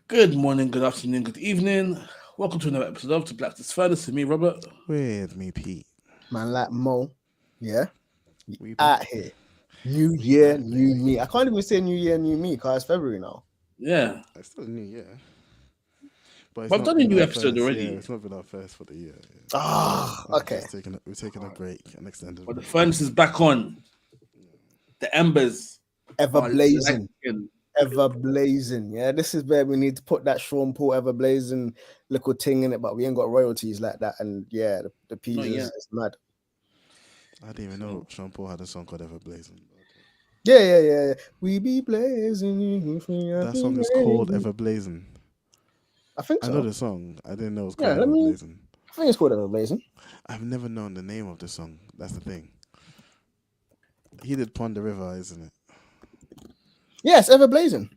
Good morning, good afternoon, good evening. Welcome to another episode of To Black's Furnace with me, Robert. With me, Pete. Man like Mo, yeah, We out back. here. New We year, back, new baby. me. I can't even say new year, new me because it's February now. Yeah, It's still a new year, but it's but I've not done a been new our episode first. Yeah, already. it's not been our first for the year. Yeah. Ah, We've okay. just taken a break, an extended But the break. furnace is back on. The embers Ever are blazing, lighting. ever blazing. Yeah, this is where we need to put that Sean Paul ever blazing little thing in it, but we ain't got royalties like that. And yeah, the Not peas yet. is mad. I didn't even know So, Sean Paul had a song called Ever Blazing. Okay. Yeah. We be blazing. That song is called Ever Blazing. I think I know so. the song. I didn't know it was Yeah, called Ever Blazing. I think it's called Ever Blazing. I've never known the name of the song. That's the thing. He did Pond the River, isn't it? Yes, Ever Blazing.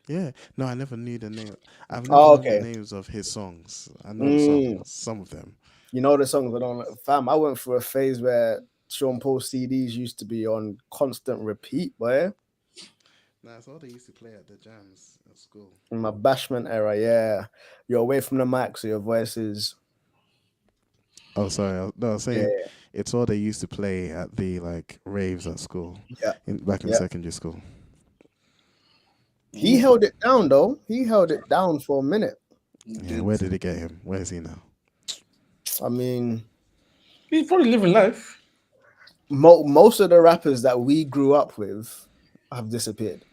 Yeah. No, I never knew the name. I've never Oh, known the okay. names of his songs. I know the Mm. songs, some of them. You know the songs I don't fam. I went through a phase where Sean Paul CDs used to be on constant repeat, boy. Nah, it's all they used to play at the jams at school. In my bashment era, yeah. You're away from the mic, so your voice is Oh, sorry. No, I was yeah, saying it's all they used to play at the like raves at school, yeah, back in yeah. secondary school. He held it down though. He held it down for a minute. Yeah, where did it get him? Where is he now? I mean, he's probably living life. most of the rappers that we grew up with have disappeared.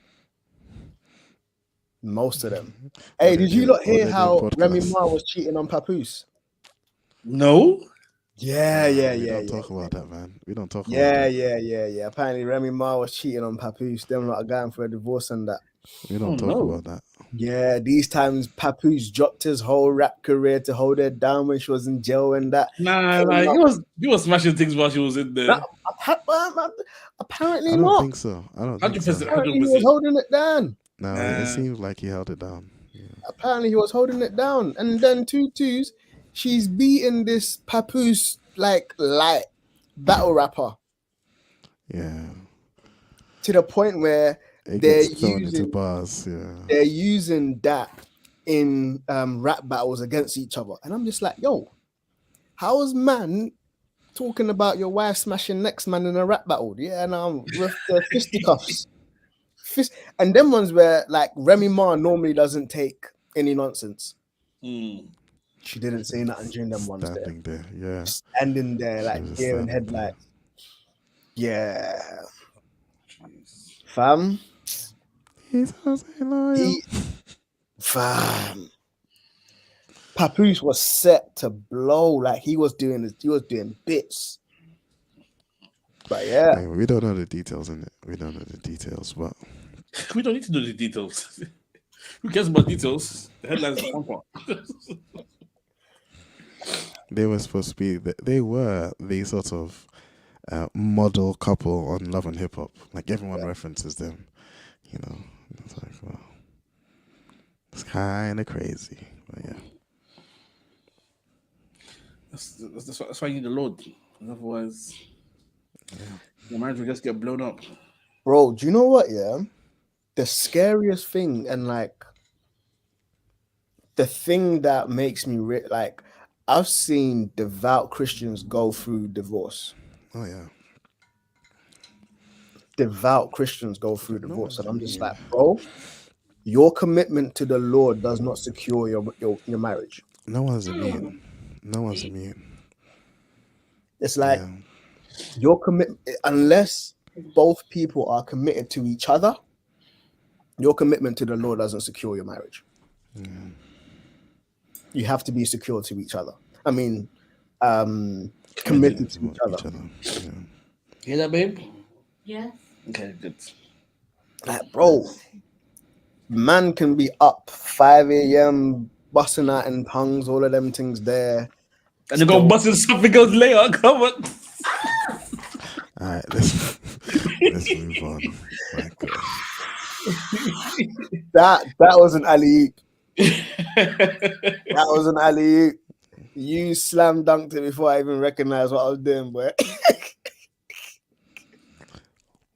Most of them. Or Hey, they're did you doing, not or hear they're doing how Remy podcasts. Ma was cheating on Papoose? No? Yeah, Nah, yeah, we yeah, don't yeah. talk about that, man. We don't talk about Yeah, that. yeah. Apparently, Remy Ma was cheating on Papoose. Them lot are going for a divorce and that. We Oh don't talk no. about that. Yeah, these times Papoose dropped his whole rap career to hold her down when she was in jail and that. Nah, Came like up. he was smashing things while she was in Nah, there. apparently I don't not. think so. I don't think Hundred so. percent, hundred Apparently, he was percent. holding it down. No, it Nah. seems like he held it down. Yeah. Apparently, he was holding it down. And then two twos, she's beating this Papoose like light battle rapper Yeah. to the point where It they're gets thrown into using bars. Yeah. they're using that in rap battles against each other. And I'm just like, yo, how is man talking about your wife smashing next man in a rap battle? Yeah, and with the fisticuffs. And them ones where like Remy Ma normally doesn't take any nonsense. Mm. She didn't say nothing during them ones there. Standing there. Yeah. Standing there She like was just deer in standing there. headlights. Yeah. Jeez. Fam. He's so loyal. Fam. Papoose was set to blow. Like he was doing bits. But yeah. Anyway, we don't know the details in it. We don't know the details, but We don't need to know the details. Who cares about details? The headlines are fun part. they were supposed to be. They were the sort of model couple on Love and Hip Hop. Like everyone references them. You know, it's like, well, it's kind of crazy, but yeah. That's why you need the Lord. Otherwise, your marriage will just get blown up. Bro, do you know what? Yeah. The scariest thing and like the thing that makes me like I've seen devout Christians go through divorce. Oh yeah. Devout Christians go through No divorce, and one's I'm just immune. like, bro, your commitment to the Lord does not secure your marriage. No one's immune. No one's immune. It's like Yeah. your commitment, unless both people are committed to each other, your commitment to the Lord doesn't secure your marriage. Yeah. You have to be secure to each other. I mean, committed to each other. Yeah. Hear that, babe? Yes. Okay, good. Like, bro, man can be up 5 a.m. busting out in tongues, all of them things there. And they're gonna bust in something else later. Come on. All right, let's move on. My gosh. That was an alley oop. That was an alley oop. You slam dunked it before I even recognized what I was doing, boy.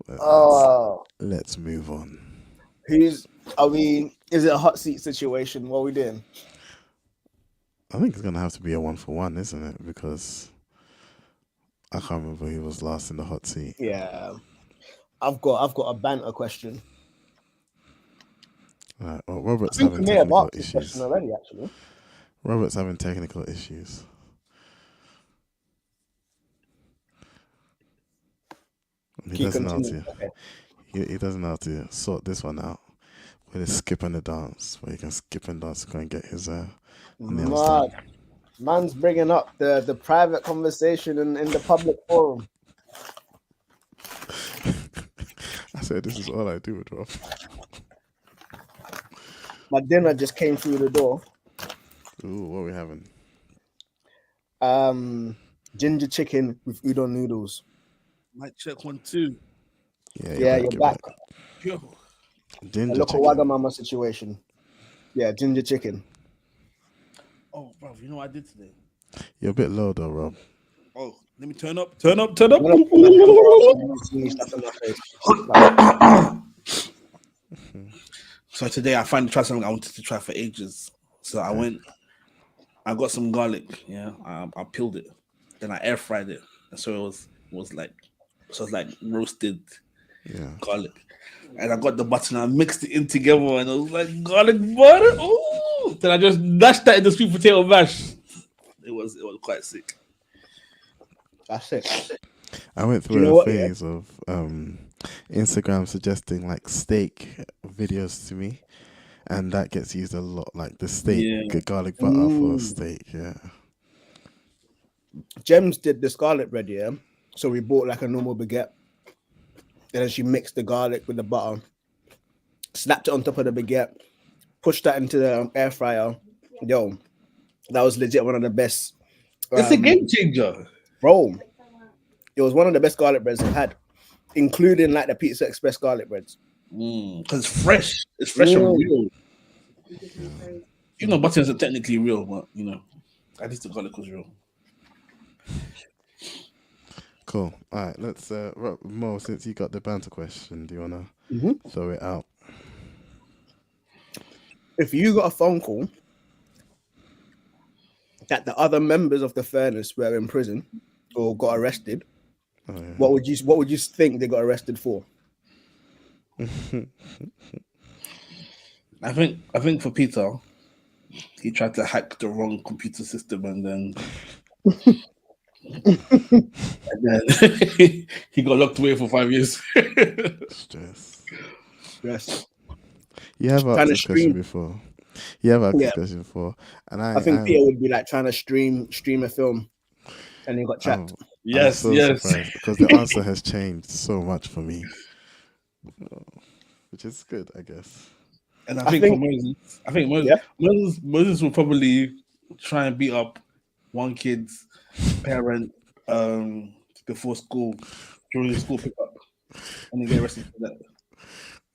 Let's, Oh, let's move on. who's I mean, is it a hot seat situation? What are we doing? I think it's gonna have to be a 1-for-1, isn't it? Because I can't remember who was last in the hot seat. Yeah, I've got a banter question. Right, well, I Robert's think having we may have technical asked this question issues. already, actually. Robert's having technical issues. He Keep doesn't know how continuing. to. Okay. He doesn't know how to sort this one out. With his skip and the dance, where he can skip and dance to go and get his nails done. Man's bringing up the private conversation in the public forum. I said, this is all I do with Rob. My dinner just came through the door. Ooh, what are we having? Ginger chicken with udon noodles. Might check 1, 2. Yeah, you're back. Yo. A Ginger local chicken. Wagamama situation. Yeah, ginger chicken. Oh, bro, you know what I did today? You're a bit low though, Rob. Oh, let me turn up. Turn up. Turn up. So today I finally tried something I wanted to try for ages. So I went, I got some garlic. Yeah, I peeled it, then I air fried it, and so it was like roasted Yeah. garlic. And I got the butter and I mixed it in together, and it was like garlic butter. Ooh! Then I just dashed that in the sweet potato mash. It was quite sick. That's it. I went Do you through know a what, phase of Instagram suggesting like steak videos to me, and that gets used a lot. Like the steak, garlic butter for steak. Yeah. Gems did the scarlet bread, yeah. So we bought like a normal baguette. And then she mixed the garlic with the butter, slapped it on top of the baguette, pushed that into the air fryer. Yo, that was legit one of the best. It's a game changer. Bro, it was one of the best garlic breads I've had, including like the Pizza Express garlic breads. Because it's fresh. It's fresh and real. You know, butter isn't technically real, but you know, at least the garlic was real. Cool. All right, let's Mo, since you got the banter question, do you wanna throw it out? If you got a phone call that the other members of the Fairness were in prison or got arrested, what would you think they got arrested for? I think for Peter, he tried to hack the wrong computer system and then he got locked away for 5 years. Stress. Yes. You have asked Trying to this question before. You have asked this question before, and I think Peter would be like trying to stream a film, and he got trapped. Yes, I'm so yes. surprised because the answer has changed so much for me, which is good, I guess. And I think Moses will probably try and beat up one kid's parent before school during the school pickup, and then get arrested for that.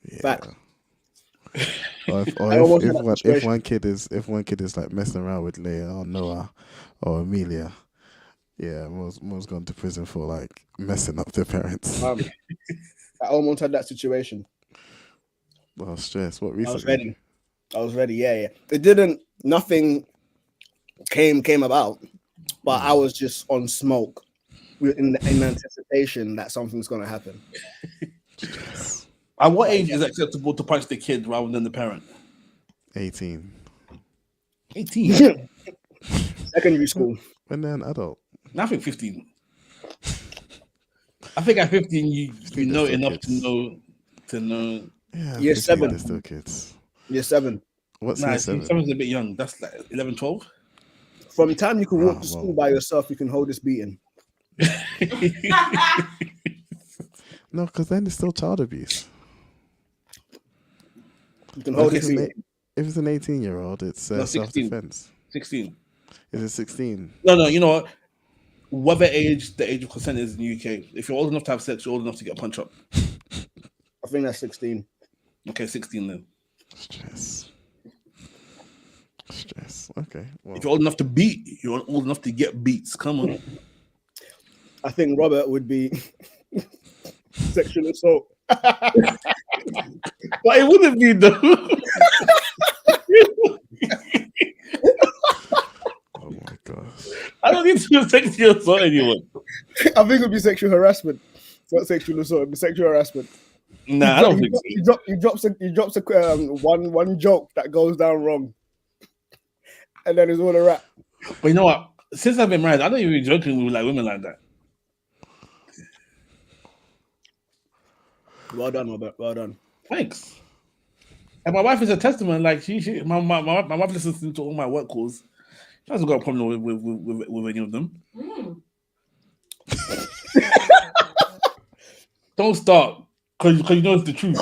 Yeah. Fact. Or if one kid is like messing around with Leia or Noah or Amelia, yeah, Mo's gone to prison for like messing up their parents. I almost had that situation. Well, stress. What recently? I was ready. Yeah. It didn't. Nothing came about, but I was just on smoke in anticipation that something's gonna happen. At what age is it acceptable to punch the kid rather than the parent? 18. 18. Secondary school. When they're an adult. I think 15. I think at 15 you know enough kids. to know. Yeah, Year 7. They're still kids. Year 7. What's year 7? 7's a bit young. That's like 11, 12. From the time you can walk to school by yourself, you can hold this beating. No, because then it's still child abuse. You can hold this beating. If it's an 18-year-old, it's self-defense. 16. Is it 16? No. You know what? Whatever age the age of consent is in the UK, if you're old enough to have sex, you're old enough to get punched up. I think that's 16. Okay, 16 then. Stress. Okay. Well. If you're old enough to beat, you're old enough to get beats. Come on. I think Robert would be sexual assault. But it wouldn't be though. Oh my gosh. I don't need to sexually assault anyone. I think it would be sexual harassment. It's not sexual assault. It'd be sexual harassment. Nah, I don't think so. He drops one joke that goes down wrong, and then it's all a wrap. But you know what? Since I've been married, I don't even be joking with like women like that. Well done, Robert. Well done. Thanks. And my wife is a testament. Like my wife listens to all my work calls. She hasn't got a problem with any of them. Don't start because you know it's the truth.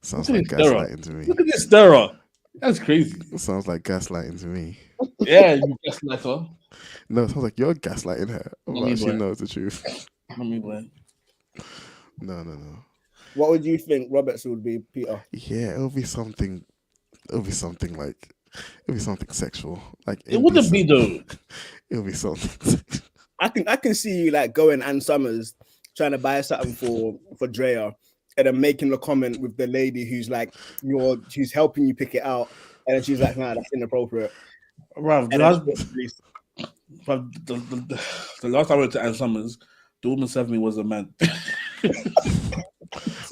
Sounds Look like at this stirrer. gaslighting to me. Look at this stirrer. That's crazy. Sounds like gaslighting to me. Yeah, you gaslighter. No, it sounds like you're gaslighting her. Not But me, she boy. knows the truth. Not me, boy. No. What would you think Robert's would be, Peter? Yeah, it'll be something. It'll be something like. It'll be something sexual. Like It wouldn't be though. It'll be something. I can see you like going Ann Summers trying to buy something for Drea, and then making the comment with the lady who's like she's helping you pick it out, and then she's like, "Nah, that's inappropriate." Bruv, And the last time I went to Ann Summers, the woman serving me was a man.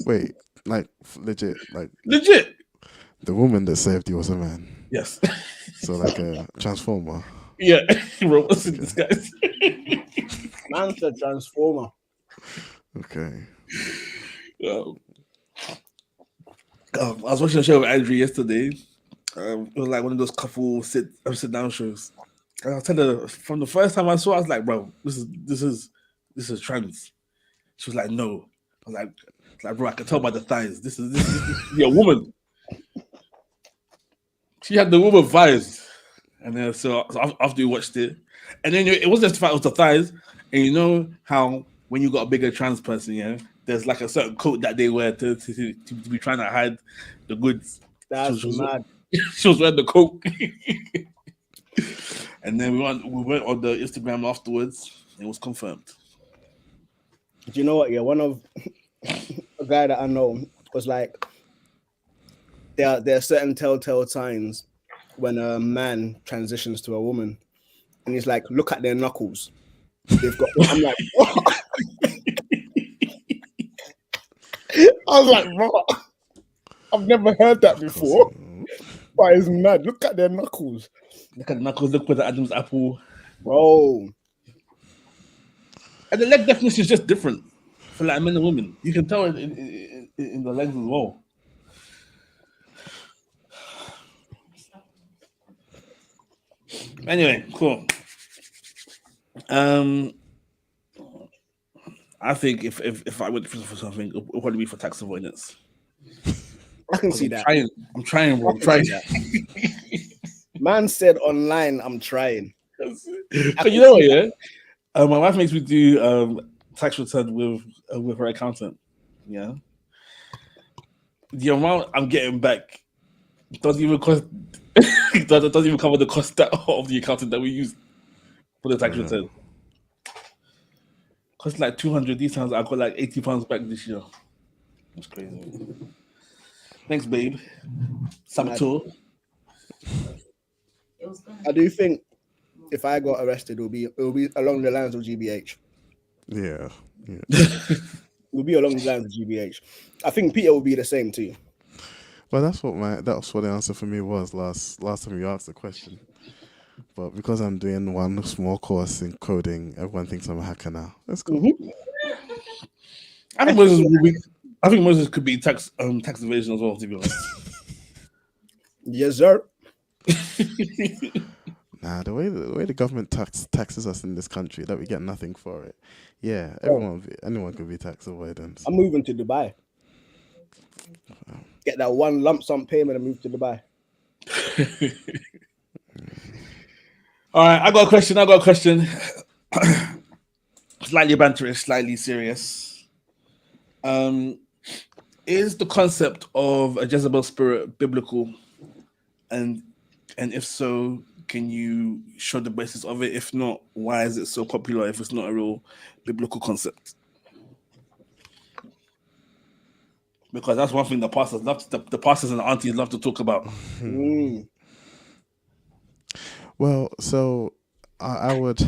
Wait, like legit, like Legit. the woman that saved you was a man. Yes. So like a transformer. Yeah. Bro, what's in this guys? Man's a transformer. Okay. I was watching a show with Andrew yesterday. It was like one of those couple sit down shows. And I'll tell her from the first time I saw it, I was like, bro, this is trans. She was like, no. I was like, bro, I can tell by the thighs. This is a woman. She had the woman thighs. And then so after we watched it, and then it wasn't just the fact it was the thighs, and you know how when you got a bigger trans person, yeah, there's like a certain coat that they wear to be trying to hide the goods. That's mad. She was wearing the coat. And then we went on the Instagram afterwards. It was confirmed. Do you know what? Yeah, one of a guy that I know was like, there are certain telltale signs when a man transitions to a woman, and he's like, look at their knuckles. They've got. I'm like, what? I was like, what? I've never heard that before. But it's mad. Look at their knuckles. Look at the knuckles. Look with the Adam's apple. Bro. And the leg definition is just different for like men and women. You can tell in the legs as well. Anyway, cool. I think if I went to prison for something, it would probably be for tax avoidance. I can see that. I'm trying, bro. I'm trying. Man said online, I'm trying. But you know what, yeah? My wife makes me do tax return with her accountant. Yeah. The amount I'm getting back doesn't even cost doesn't even cover the cost of the accountant that we use for the tax return. Cost like 200 these times. I got like £80 back this year. That's crazy. Thanks, babe. Saboteur. I do think if I got arrested, it'll be along the lines of GBH. Yeah. It will be along the lines of GBH. I think Peter will be the same too. Well, that's what the answer for me was last time you asked the question. But because I'm doing one small course in coding, everyone thinks I'm a hacker now. That's cool. Mm-hmm. I think Moses could be tax evasion as well, to be honest. Yes, sir. Nah, the way the government taxes us in this country, that we get nothing for it. Yeah, anyone could be tax avoidance. I'm moving to Dubai. Get that one lump sum payment and move to Dubai. All right, I got a question. Slightly banterish, slightly serious. Is the concept of a Jezebel spirit biblical? And if so, can you show the basis of it? If not, why is it so popular if it's not a real biblical concept? because that's one thing the pastors love. The pastors and the aunties love to talk about. Mm. Well, so I would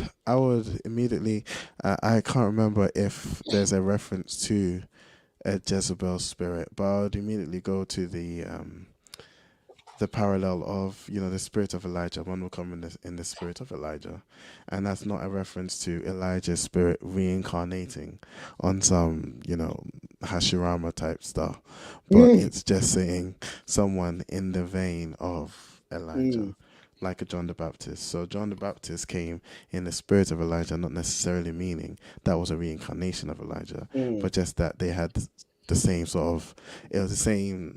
immediately. I can't remember if there's a reference to a Jezebel spirit, but I would immediately go to the parallel of the spirit of Elijah. One will come in the spirit of Elijah, and that's not a reference to Elijah's spirit reincarnating on some Hashirama type stuff, but it's just saying someone in the vein of Elijah. Like a John the Baptist. So John the Baptist came in the spirit of Elijah, not necessarily meaning that was a reincarnation of Elijah, but just that they had the same it was the same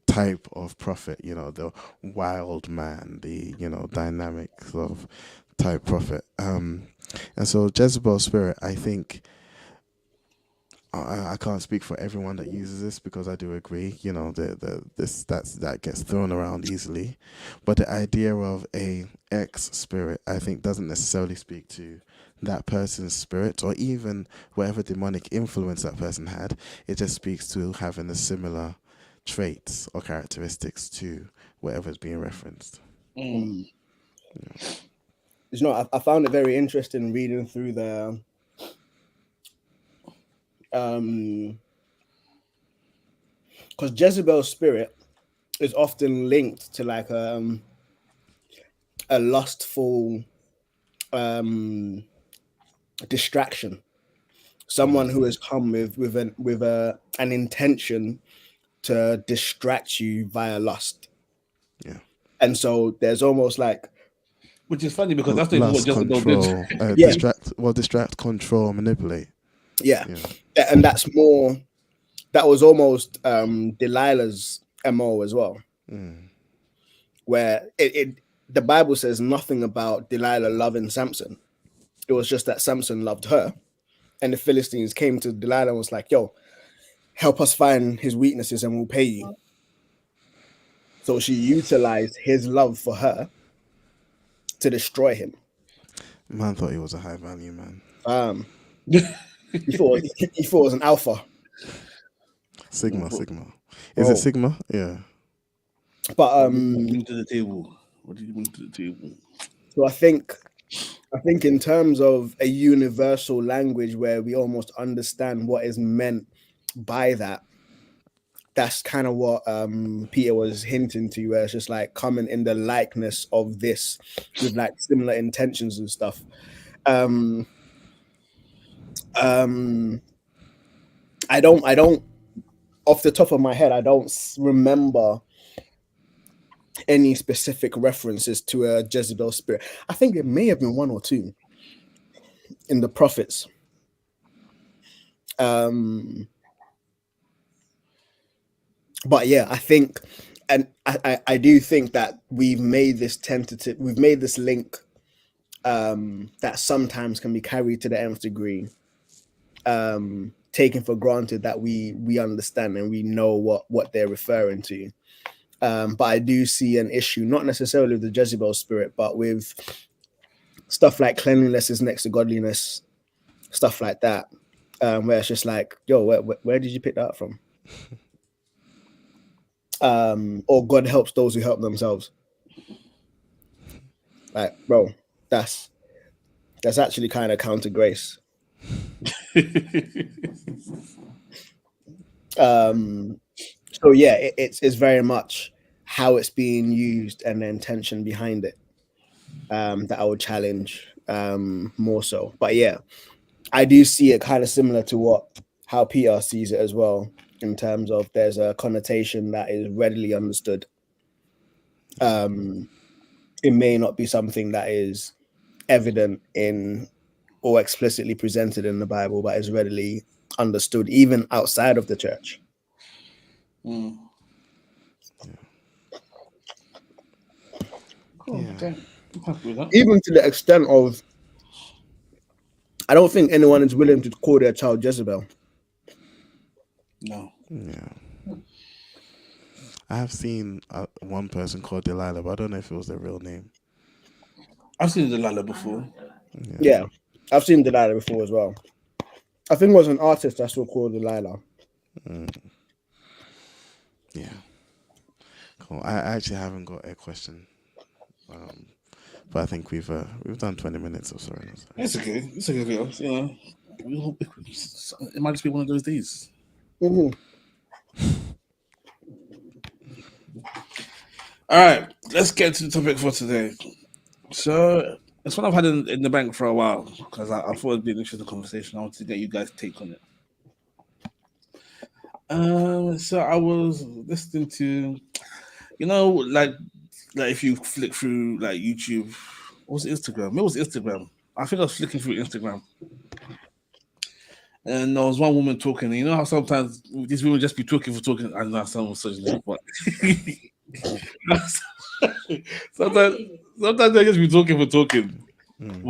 type of prophet, the wild man, the, dynamic sort of type prophet. And so Jezebel's spirit, I think, I can't speak for everyone that uses this because I do agree, that gets thrown around easily, but the idea of a ex spirit, I think, doesn't necessarily speak to that person's spirit or even whatever demonic influence that person had. It just speaks to having a similar traits or characteristics to whatever's being referenced. I found it very interesting reading through the because Jezebel's spirit is often linked to like a lustful distraction, someone who has come with an intention to distract you via lust. Yeah. And so there's almost like, which is funny because that's not even what Jezebel did. Distract, control, manipulate. Yeah. And that was almost Delilah's MO as well. Where the Bible says nothing about Delilah loving Samson. It was just that Samson loved her. And the Philistines came to Delilah and was like, yo, help us find his weaknesses and we'll pay you. So she utilized his love for her to destroy him. Man thought he was a high value man. He thought it was an alpha. Sigma. Is it Sigma? Yeah. But what did you bring to the table? So I think in terms of a universal language where we almost understand what is meant by that, that's kind of what Peter was hinting to, where it's just like coming in the likeness of this with like similar intentions and stuff. I don't off the top of my head, I don't remember any specific references to a Jezebel spirit. I think there may have been one or two in the prophets. But yeah, I think, and I do think that we've made this link that sometimes can be carried to the nth degree, taken for granted that we understand and we know what they're referring to. But I do see an issue, not necessarily with the Jezebel spirit, but with stuff like cleanliness is next to godliness, stuff like that, where it's just like, yo, where did you pick that up from? Or God helps those who help themselves. Like, bro, that's actually kind of counter grace. So yeah, it's very much how it's being used and the intention behind it that I would challenge more so. But yeah, I do see it kind of similar to how Peter sees it as well, in terms of there's a connotation that is readily understood. It may not be something that is evident in or explicitly presented in the Bible, but is readily understood even outside of the church. Cool. Yeah. Okay. I'm happy with that. Even to the extent of, I don't think anyone is willing to call their child Jezebel. No. Yeah. I have seen one person called Delilah, but I don't know if it was their real name. I've seen Delilah before. Yeah, I've seen Delilah before as well. I think it was an artist I saw called Delilah. Yeah. Cool. I actually haven't got a question, um, but I think we've done 20 minutes or so. It's okay. It's okay, girls. You know, we hope it might just be one of those days. Mhm. All right, let's get to the topic for today. So it's one I've had in the bank for a while because I thought it'd be an interesting conversation. I wanted to get you guys' take on it. So I was listening to, like if you flick through like YouTube, what was it, Instagram? It was Instagram. I think I was flicking through Instagram, and there was one woman talking. And you know how sometimes these women just be talking for talking. I know that sounds misogynistic, but sometimes sometimes they just be talking for talking. Mm.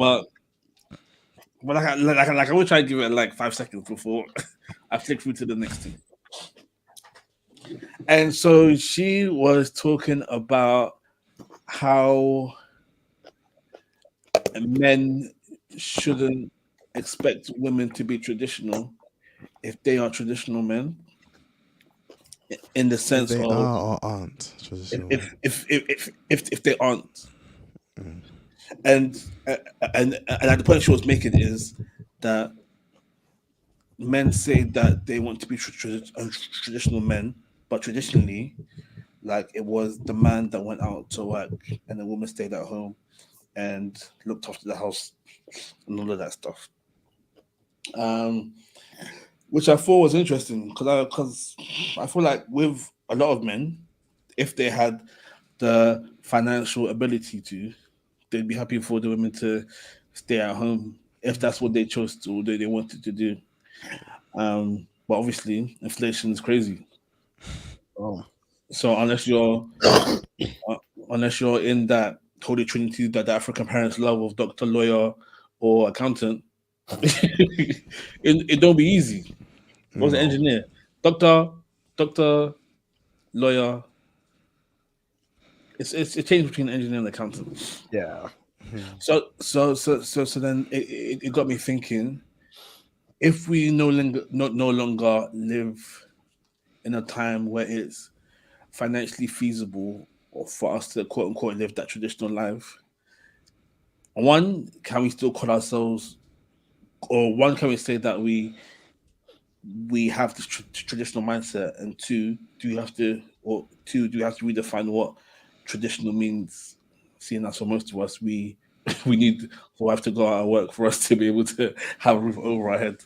But I will try to give it like 5 seconds before I flick through to the next thing. And so she was talking about how men shouldn't expect women to be traditional if they are traditional men, in the If sense they of are or aren't if traditional if men. if if, if they aren't. Mm. And at the point she was making is that men say that they want to be traditional men, but traditionally, like it was the man that went out to work and the woman stayed at home and looked after the house and all of that stuff. Um, which I thought was interesting because I feel like with a lot of men, if they had the financial ability to, they'd be happy for the women to stay at home if that's what they chose to or they wanted to do. But obviously, inflation is crazy. Oh. So uh, unless you're in that holy trinity that the African parents love of doctor, lawyer, or accountant, it don't be easy. What was the No. engineer? Doctor, lawyer. It's a change between engineer and accountant. Yeah. Mm. So then it got me thinking: if we no longer live in a time where it's financially feasible or for us to quote unquote live that traditional life, one, can we still call ourselves, or one, can we say that we have this traditional mindset, and two, do we have to redefine what traditional means, seeing as for most of us we need for wife to go out and work for us to be able to have a roof over our head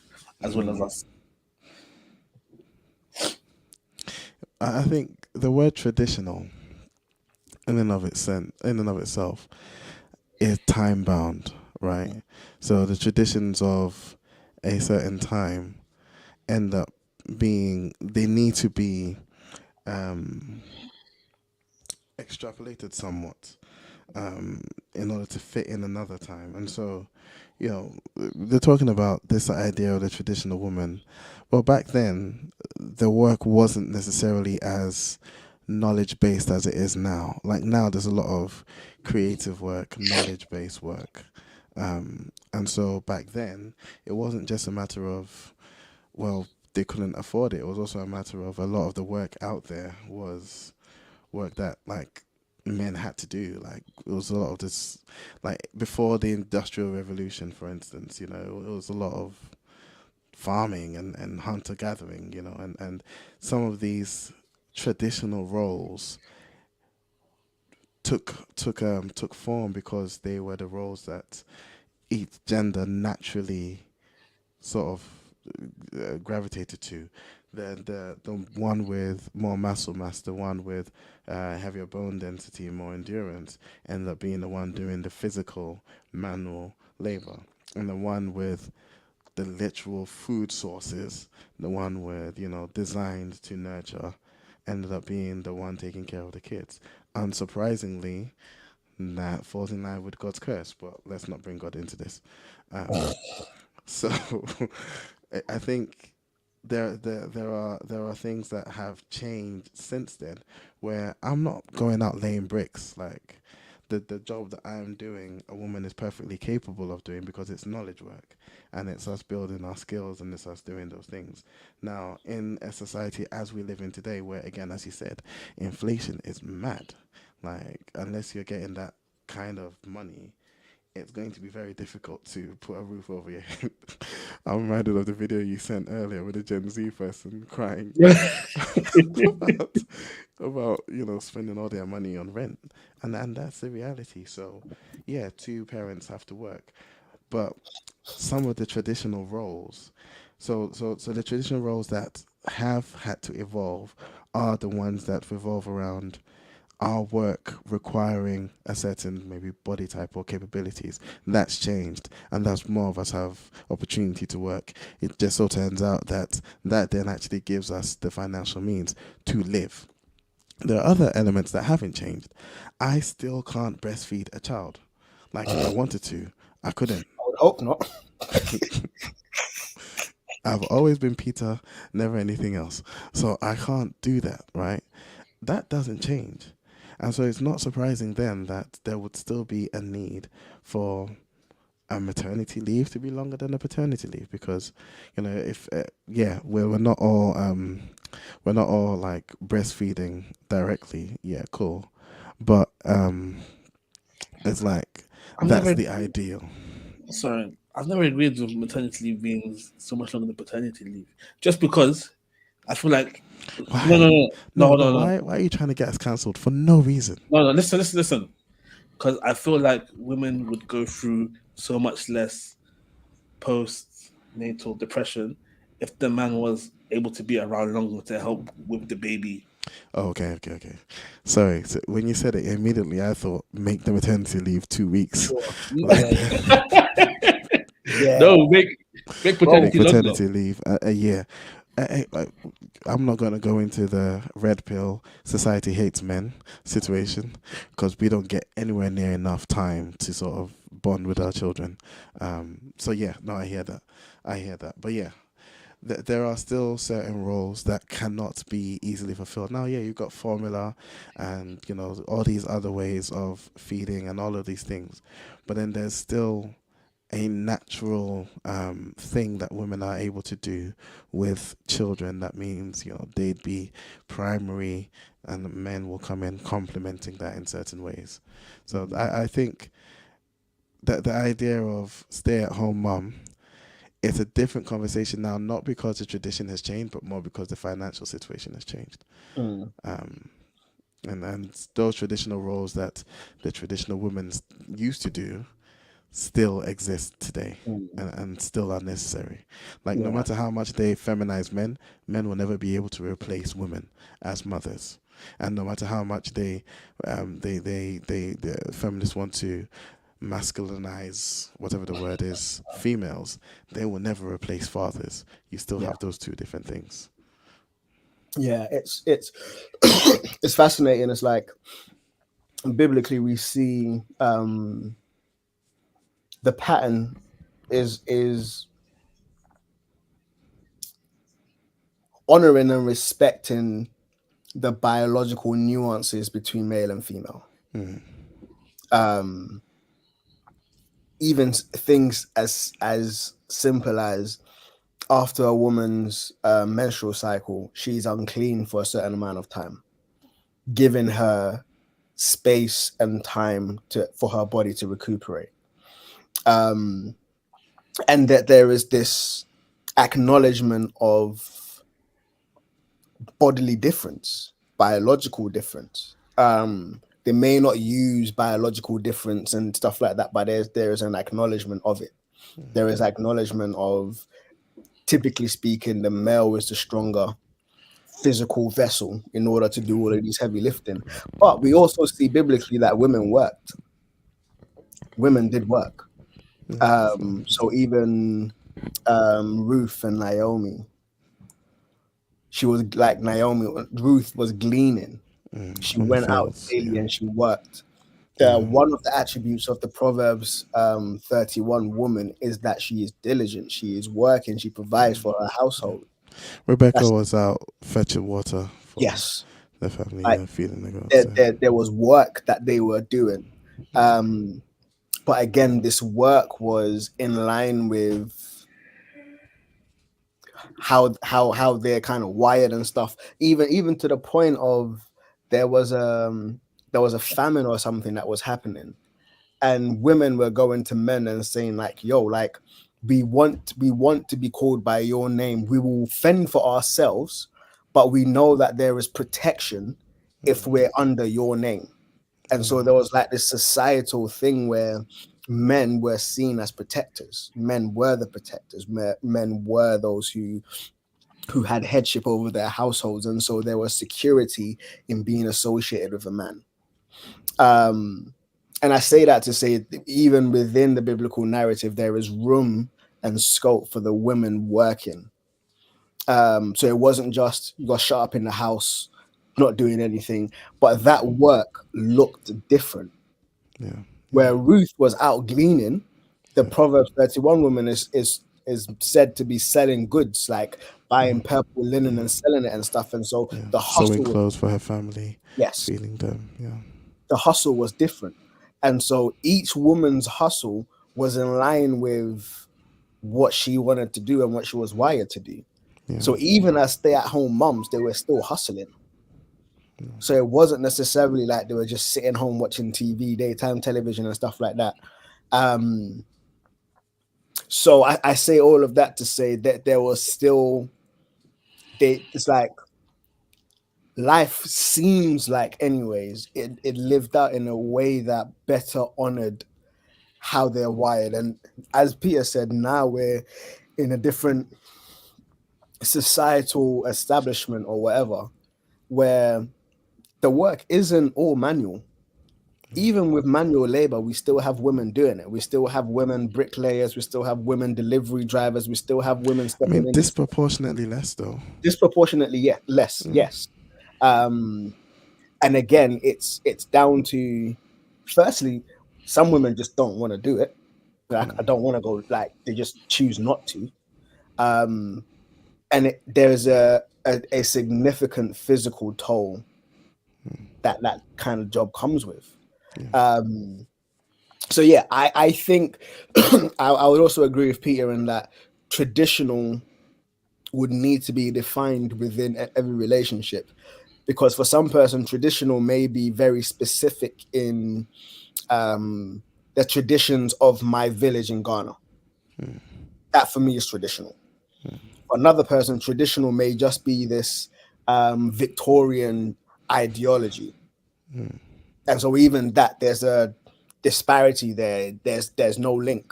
as well as Mm. us. I think the word traditional, in and of itself, is time bound, right? So the traditions of a certain time end up being, they need to be um, extrapolated somewhat, in order to fit in another time. And so, you know, they're talking about this idea of the traditional woman. Well, back then, the work wasn't necessarily as knowledge based as it is now. Like now, there's a lot of creative work, knowledge based work. And so back then, it wasn't just a matter of, well, they couldn't afford it. It was also a matter of a lot of the work out there was work that like men had to do. Like it was a lot of this, like before the industrial revolution, for instance. You know, it was a lot of farming and hunter gathering. You know, and some of these traditional roles took form because they were the roles that each gender naturally sort of gravitated to. The one with more muscle mass, the one with heavier bone density, more endurance, ended up being the one doing the physical manual labor, and the one with the literal food sources, the one with designed to nurture, ended up being the one taking care of the kids. Unsurprisingly, that falls in line with God's curse, but let's not bring God into this. Um, so I think there are things that have changed since then where I'm not going out laying bricks. Like the job that I am doing, a woman is perfectly capable of doing because it's knowledge work, and it's us building our skills and it's us doing those things. Now, in a society as we live in today, where again, as you said, inflation is mad. Like unless you're getting that kind of money, it's going to be very difficult to put a roof over your head. I'm reminded of the video you sent earlier with a Gen Z person crying about, spending all their money on rent, and that's the reality. So, yeah, two parents have to work, but some of the traditional roles, so the traditional roles that have had to evolve are the ones that revolve around our work requiring a certain maybe body type or capabilities. That's changed, and that's more of us have opportunity to work. It just so turns out that that then actually gives us the financial means to live. There are other elements that haven't changed. I still can't breastfeed a child. Like if I wanted to, I couldn't. I would hope not. I've always been Peter, never anything else. So I can't do that, right? That doesn't change. And so it's not surprising then that there would still be a need for a maternity leave to be longer than a paternity leave, because if we're not all like breastfeeding directly, yeah, cool, but it's like I've that's never, the ideal. sorry, I've never agreed with maternity leave being so much longer than paternity leave, just because I feel like no, Why? No, no, why are you trying to get us cancelled for no reason? no. Listen. Because I feel like women would go through so much less postnatal depression if the man was able to be around longer to help with the baby. Oh, okay. Sorry. So when you said it immediately, I thought make the maternity leave 2 weeks. Sure. Like, Yeah. No, make make paternity longer. paternity leave a year. Like, I'm not going to go into the red pill society hates men situation, because we don't get anywhere near enough time to sort of bond with our children. So yeah, no, I hear that. But yeah, there are still certain roles that cannot be easily fulfilled. Now, yeah, you've got formula and all these other ways of feeding and all of these things, but then there's still a natural thing that women are able to do with children. That means they'd be primary, and men will come in complementing that in certain ways. So I think that the idea of stay-at-home mum, it's a different conversation now, not because the tradition has changed, but more because the financial situation has changed. Mm. And those traditional roles that the traditional women used to do still exist today, and still are necessary. Like no matter how much they feminize men will never be able to replace women as mothers. And no matter how much the feminists want to masculinize, whatever the word is, females, they will never replace fathers. You still have those two different things. Yeah, it's it's fascinating. It's like biblically we see the pattern is honoring and respecting the biological nuances between male and female. Even things as simple as after a woman's menstrual cycle, she's unclean for a certain amount of time, giving her space and time for her body to recuperate. And that there is this acknowledgement of bodily difference, biological difference. They may not use biological difference and stuff like that, but there is an acknowledgement of it. There is acknowledgement of, typically speaking, the male is the stronger physical vessel in order to do all of these heavy lifting. But we also see biblically that women worked. Women did work. So even Ruth and Naomi, she was like Naomi. Ruth was gleaning. She went out daily and she worked. One of the attributes of the Proverbs 31 woman is that she is diligent. She is working. She provides for her household. Rebecca was out fetching water for yes, the family, like, feeding the girls. there was work that they were doing. But again, this work was in line with how they're kind of wired and stuff. Even to the point of there was a famine or something that was happening, and women were going to men and saying like, "Yo, like we want to be called by your name. We will fend for ourselves, but we know that there is protection if we're under your name." And so there was like this societal thing where men were seen as protectors. Men were the protectors. Men were those who had headship over their households, and so there was security in being associated with a man. And I say that to say, even within the biblical narrative, there is room and scope for the women working. So it wasn't just you got shut up in the house, not doing anything, but that work looked different. Yeah. Where Ruth was out gleaning, the Proverbs 31 woman is said to be selling goods, like buying purple linen and selling it and stuff. And so the sewing hustle, clothes for her family, yes, feeding them. Yeah. the hustle was different. And so each woman's hustle was in line with what she wanted to do and what she was wired to do. Yeah. So even as stay-at-home moms, they were still hustling. So it wasn't necessarily like they were just sitting home watching TV, daytime television and stuff like that. So I say all of that to say that there was still, it's like life seems like anyways, it lived out in a way that better honored how they're wired. And as Peter said, now we're in a different societal establishment or whatever, where the work isn't all manual. Even with manual labor, we still have women doing it. We still have women bricklayers. We still have women delivery drivers. We still have women stepping in. Disproportionately less, though. Disproportionately, less. Yes. And again, it's down to, firstly, some women just don't want to do it. Like, I don't want to go. Like, they just choose not to. And there's a significant physical toll that kind of job comes with. So yeah, I think I would also agree with Peter in that traditional would need to be defined within every relationship, because for some person traditional may be very specific in the traditions of my village in Ghana. That for me is traditional. For another person, traditional may just be this Victorian ideology. And so even that, there's a disparity there. There's no link.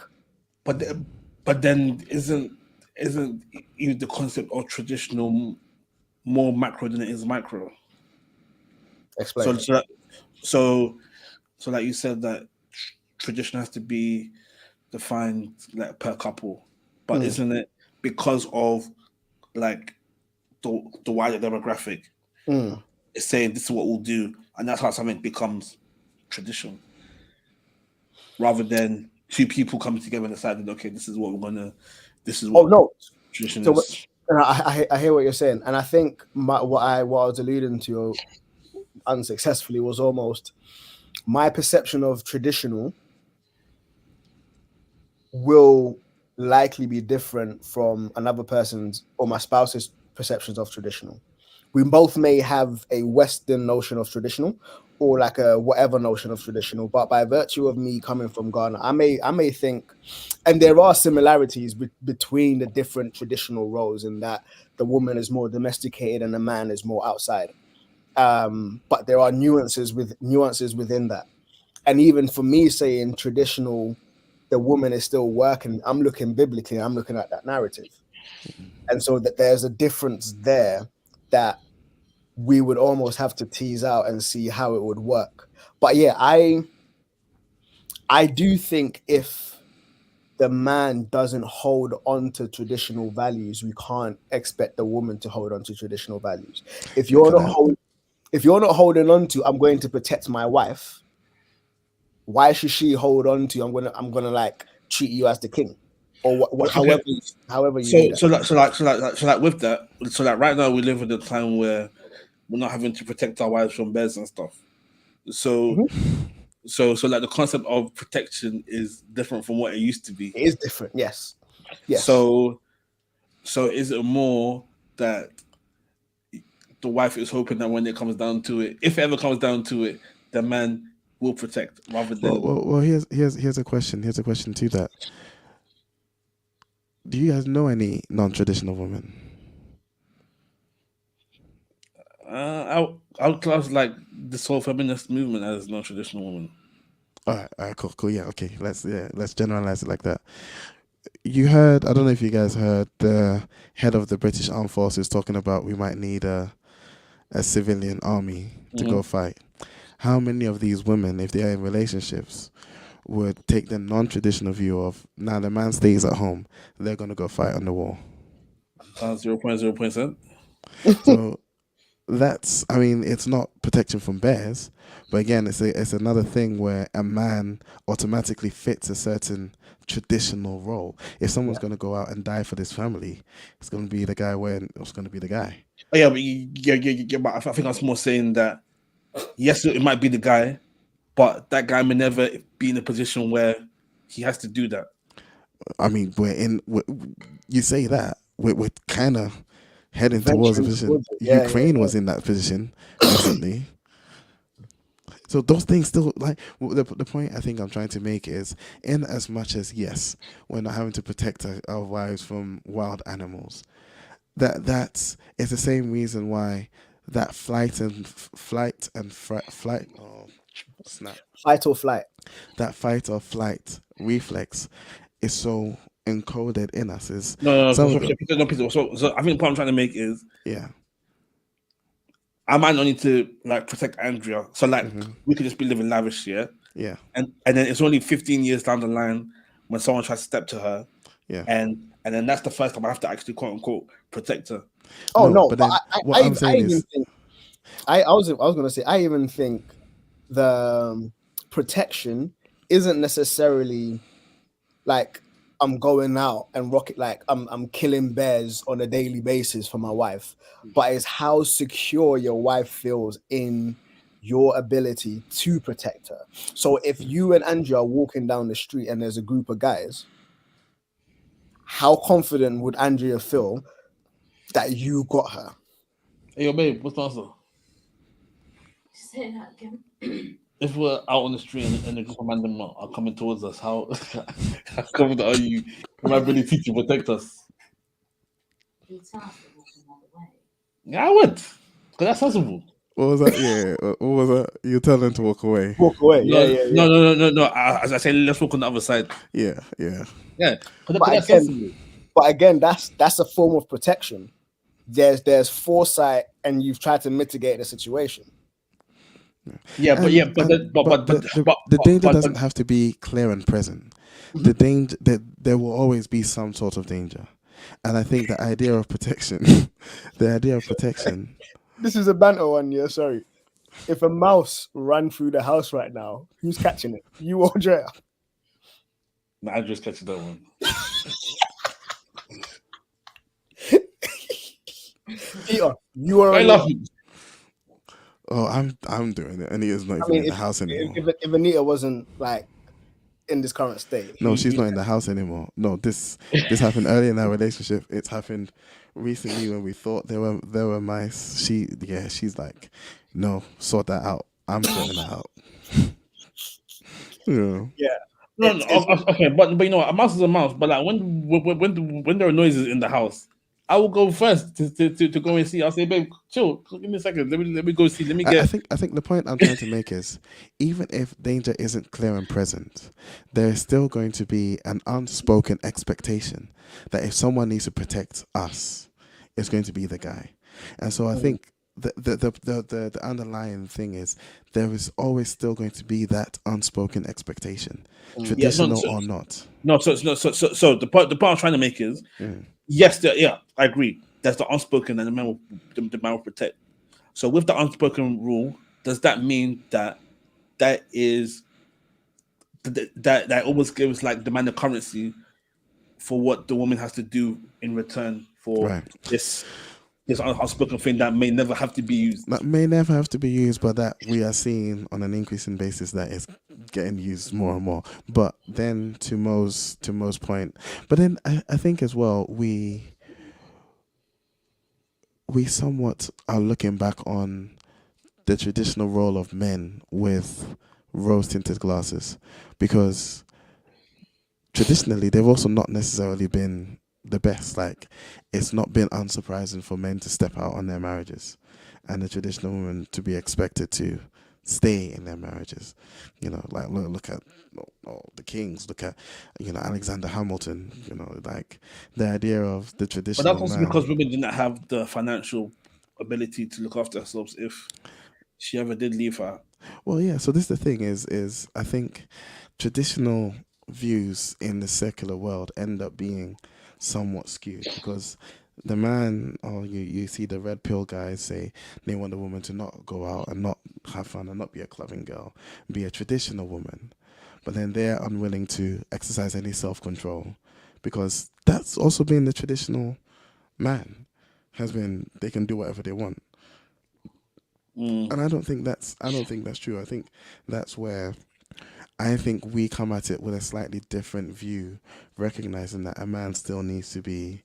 But then isn't even the concept of traditional more macro than it is micro? Explain. So like you said, that tradition has to be defined like per couple, but isn't it because of like the wider demographic? It's saying this is what we'll do, and that's how something becomes tradition, rather than two people coming together and deciding, okay, this is what we're gonna. This is what tradition is. I hear what you're saying, and I think what I was alluding to unsuccessfully was almost my perception of traditional will likely be different from another person's or my spouse's perceptions of traditional. We both may have a Western notion of traditional or like a whatever notion of traditional, but by virtue of me coming from Ghana, I may think, and there are similarities between the different traditional roles in that the woman is more domesticated and the man is more outside. But there are nuances within that. And even for me saying traditional, the woman is still working, I'm looking biblically, I'm looking at that narrative. And so that there's a difference there that we would almost have to tease out and see how it would work. But yeah, I do think if the man doesn't hold on to traditional values, we can't expect the woman to hold on to traditional values. If you're not holding on to, I'm going to protect my wife, why should she hold on to, I'm gonna like treat you as the king? Or however you do that. So like with that, so like right now we live in a time where we're not having to protect our wives from bears and stuff. So So like the concept of protection is different from what it used to be. It is different. Yes. Yes. So is it more that the wife is hoping that when it comes down to it, if it ever comes down to it, the man will protect rather than Well, here's a question. Here's a question to that. Do you guys know any non-traditional women? I would class like this whole feminist movement as non-traditional woman. All right, cool. Yeah, okay. Let's generalize it like that. You heard? I don't know if you guys heard the head of the British Armed Forces talking about we might need a civilian army to go fight. How many of these women, if they are in relationships, would take the non-traditional view of now the man stays at home, they're gonna go fight on the war? 0.0%. So that's, I mean, it's not protection from bears, but again, it's another thing where a man automatically fits a certain traditional role. If someone's going to go out and die for this family, it's going to be the guy it's going to be the guy. Oh, yeah, but but I think I was more saying that yes, it might be the guy, but that guy may never be in a position where he has to do that. I mean, you say that we're kind of heading towards a position. Ukraine was in that position recently. So those things still, like, the point I think I'm trying to make is, in as much as yes, we're not having to protect our wives from wild animals, that's it's the same reason why that fight or flight reflex is so encoded in us. Is no. So I think the point I'm trying to make is, I might not need to like protect Andrea, so like we could just be living lavish, and then it's only 15 years down the line when someone tries to step to her, and then that's the first time I have to actually quote unquote protect her. Oh no, but I was going to say, I even think the protection isn't necessarily like I'm going out and rocket, like I'm killing bears on a daily basis for my wife, but it's how secure your wife feels in your ability to protect her. So if you and Andrea are walking down the street and there's a group of guys, how confident would Andrea feel that you got her? Hey, yo, babe, what's the answer? Say that again. If we're out on the street and a group of men are coming towards us, how confident are you in my ability to protect us? He tells me walking all the way. Yeah, I would. Because that's sensible. What was that? Yeah, what was that? You tell them to walk away. Walk away. No. As I say, let's walk on the other side. Yeah. But again, that's a form of protection. There's foresight, and you've tried to mitigate the situation. Yeah, but the danger doesn't have to be clear and present. The danger, there will always be some sort of danger, and I think the idea of protection. This is a banter one, yeah. Sorry, if a mouse ran through the house right now, who's catching it? You or Drea? I just catching that one. Peter, you are. I love you. Oh, I'm doing it. Anita's not even in the house anymore. If Anita wasn't like in this current state, no, she's not in the house anymore. No, this happened early in our relationship. It's happened recently when we thought there were mice. She's like, no, sort that out. I'm sorting that out. Yeah. No, okay, but you know, a mouse is a mouse. But like when there are noises in the house, I will go first to go and see. I'll say, babe, chill. Give me a second. Let me go see. Let me get. I think the point I'm trying to make is, even if danger isn't clear and present, there is still going to be an unspoken expectation that if someone needs to protect us, it's going to be the guy. And so I think the underlying thing is there is always still going to be that unspoken expectation, traditional or not. No, so the point I'm trying to make is. Yes, I agree. There's the unspoken, and the man will protect. So, with the unspoken rule, does that mean that is that almost gives like the man the currency for what the woman has to do in return for this unspoken thing that may never have to be used? That may never have to be used, but that we are seeing on an increasing basis that is getting used more and more. But then to Mo's point, but then I think as well we somewhat are looking back on the traditional role of men with rose tinted glasses, because traditionally they've also not necessarily been the best. Like, it's not been unsurprising for men to step out on their marriages and the traditional women to be expected to stay in their marriages. You know, like look at the kings, look at, Alexander Hamilton, like the idea of the But traditional that's also man. because women didn't have the financial ability to look after themselves if she ever did leave her. Well, yeah. So this the thing is I think traditional views in the secular world end up being somewhat skewed, because the man, or you see the red pill guys say they want a woman to not go out and not have fun and not be a clubbing girl, be a traditional woman, but then they're unwilling to exercise any self-control, because that's also been the traditional man, has been they can do whatever they want. And I don't think that's true. I think that's where I think we come at it with a slightly different view, recognizing that a man still needs to be,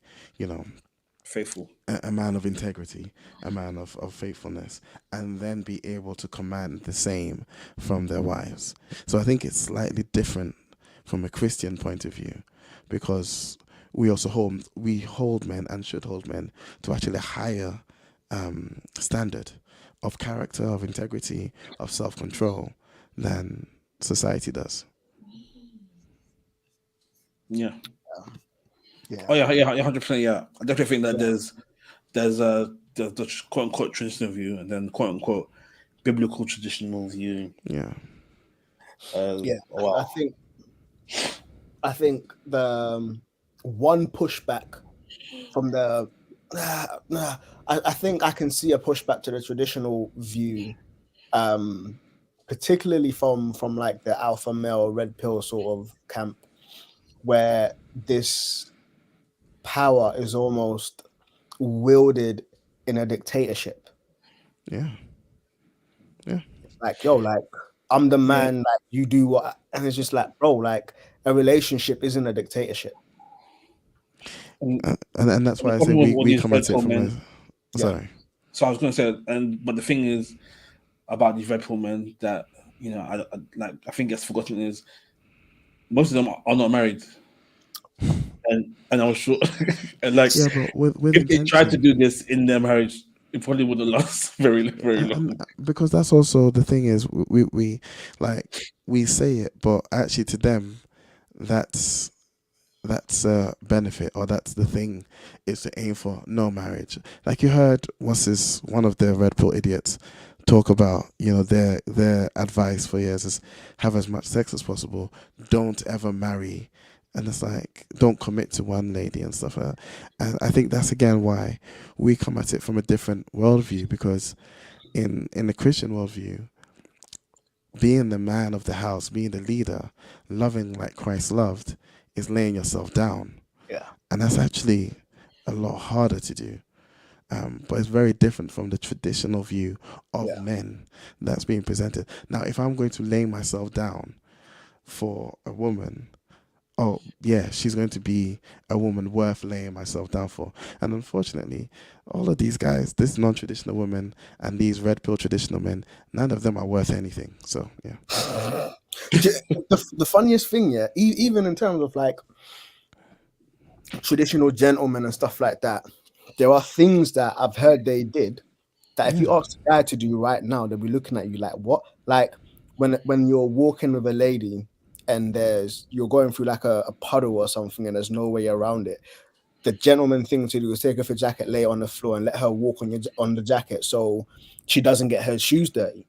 Faithful. a man of integrity, a man of faithfulness, and then be able to command the same from their wives. So I think it's slightly different from a Christian point of view, because we also hold men, and should hold men, to actually a higher standard of character, of integrity, of self-control than society does. Yeah. Yeah. Oh yeah, 100%. Yeah, I definitely think that there's the quote unquote traditional view, and then quote unquote biblical traditional view. Yeah. Yeah. Wow. I think the one pushback from the I think I can see a pushback to the traditional view, particularly from like the alpha male red pill sort of camp, where this power is almost wielded in a dictatorship. Yeah. Like, yo, like, I'm the man, like, you do what, and it's just like, bro, like, a relationship isn't a dictatorship. And that's why I say Everyone we needs come red at it pill from a, men. sorry. So I was going to say, but the thing is about these red pill men that I think gets forgotten is most of them are not married, and I was sure, and like, Yeah, but with if they tried to intention. do this in their marriage, it probably wouldn't last very long. And because that's also the thing is we say it, but actually to them, that's a benefit, or that's the thing, is to aim for no marriage. Like, you heard one of the red pill idiots talk about, their advice for years is have as much sex as possible, don't ever marry, and it's like, don't commit to one lady and stuff like that. And I think that's again why we come at it from a different worldview, because in the Christian worldview, being the man of the house, being the leader, loving like Christ loved, is laying yourself down. Yeah. And that's actually a lot harder to do. But it's very different from the traditional view of men that's being presented. Now, if I'm going to lay myself down for a woman, oh yeah, she's going to be a woman worth laying myself down for. And unfortunately, all of these guys, this non-traditional women and these red pill traditional men, none of them are worth anything. So yeah. The funniest thing, even in terms of like traditional gentlemen and stuff like that, there are things that I've heard they did that if you ask a guy to do right now, they'll be looking at you like, what? Like when you're walking with a lady and you're going through like a puddle or something and there's no way around it, the gentleman thing to do is take off your jacket, lay it on the floor, and let her walk on the jacket so she doesn't get her shoes dirty.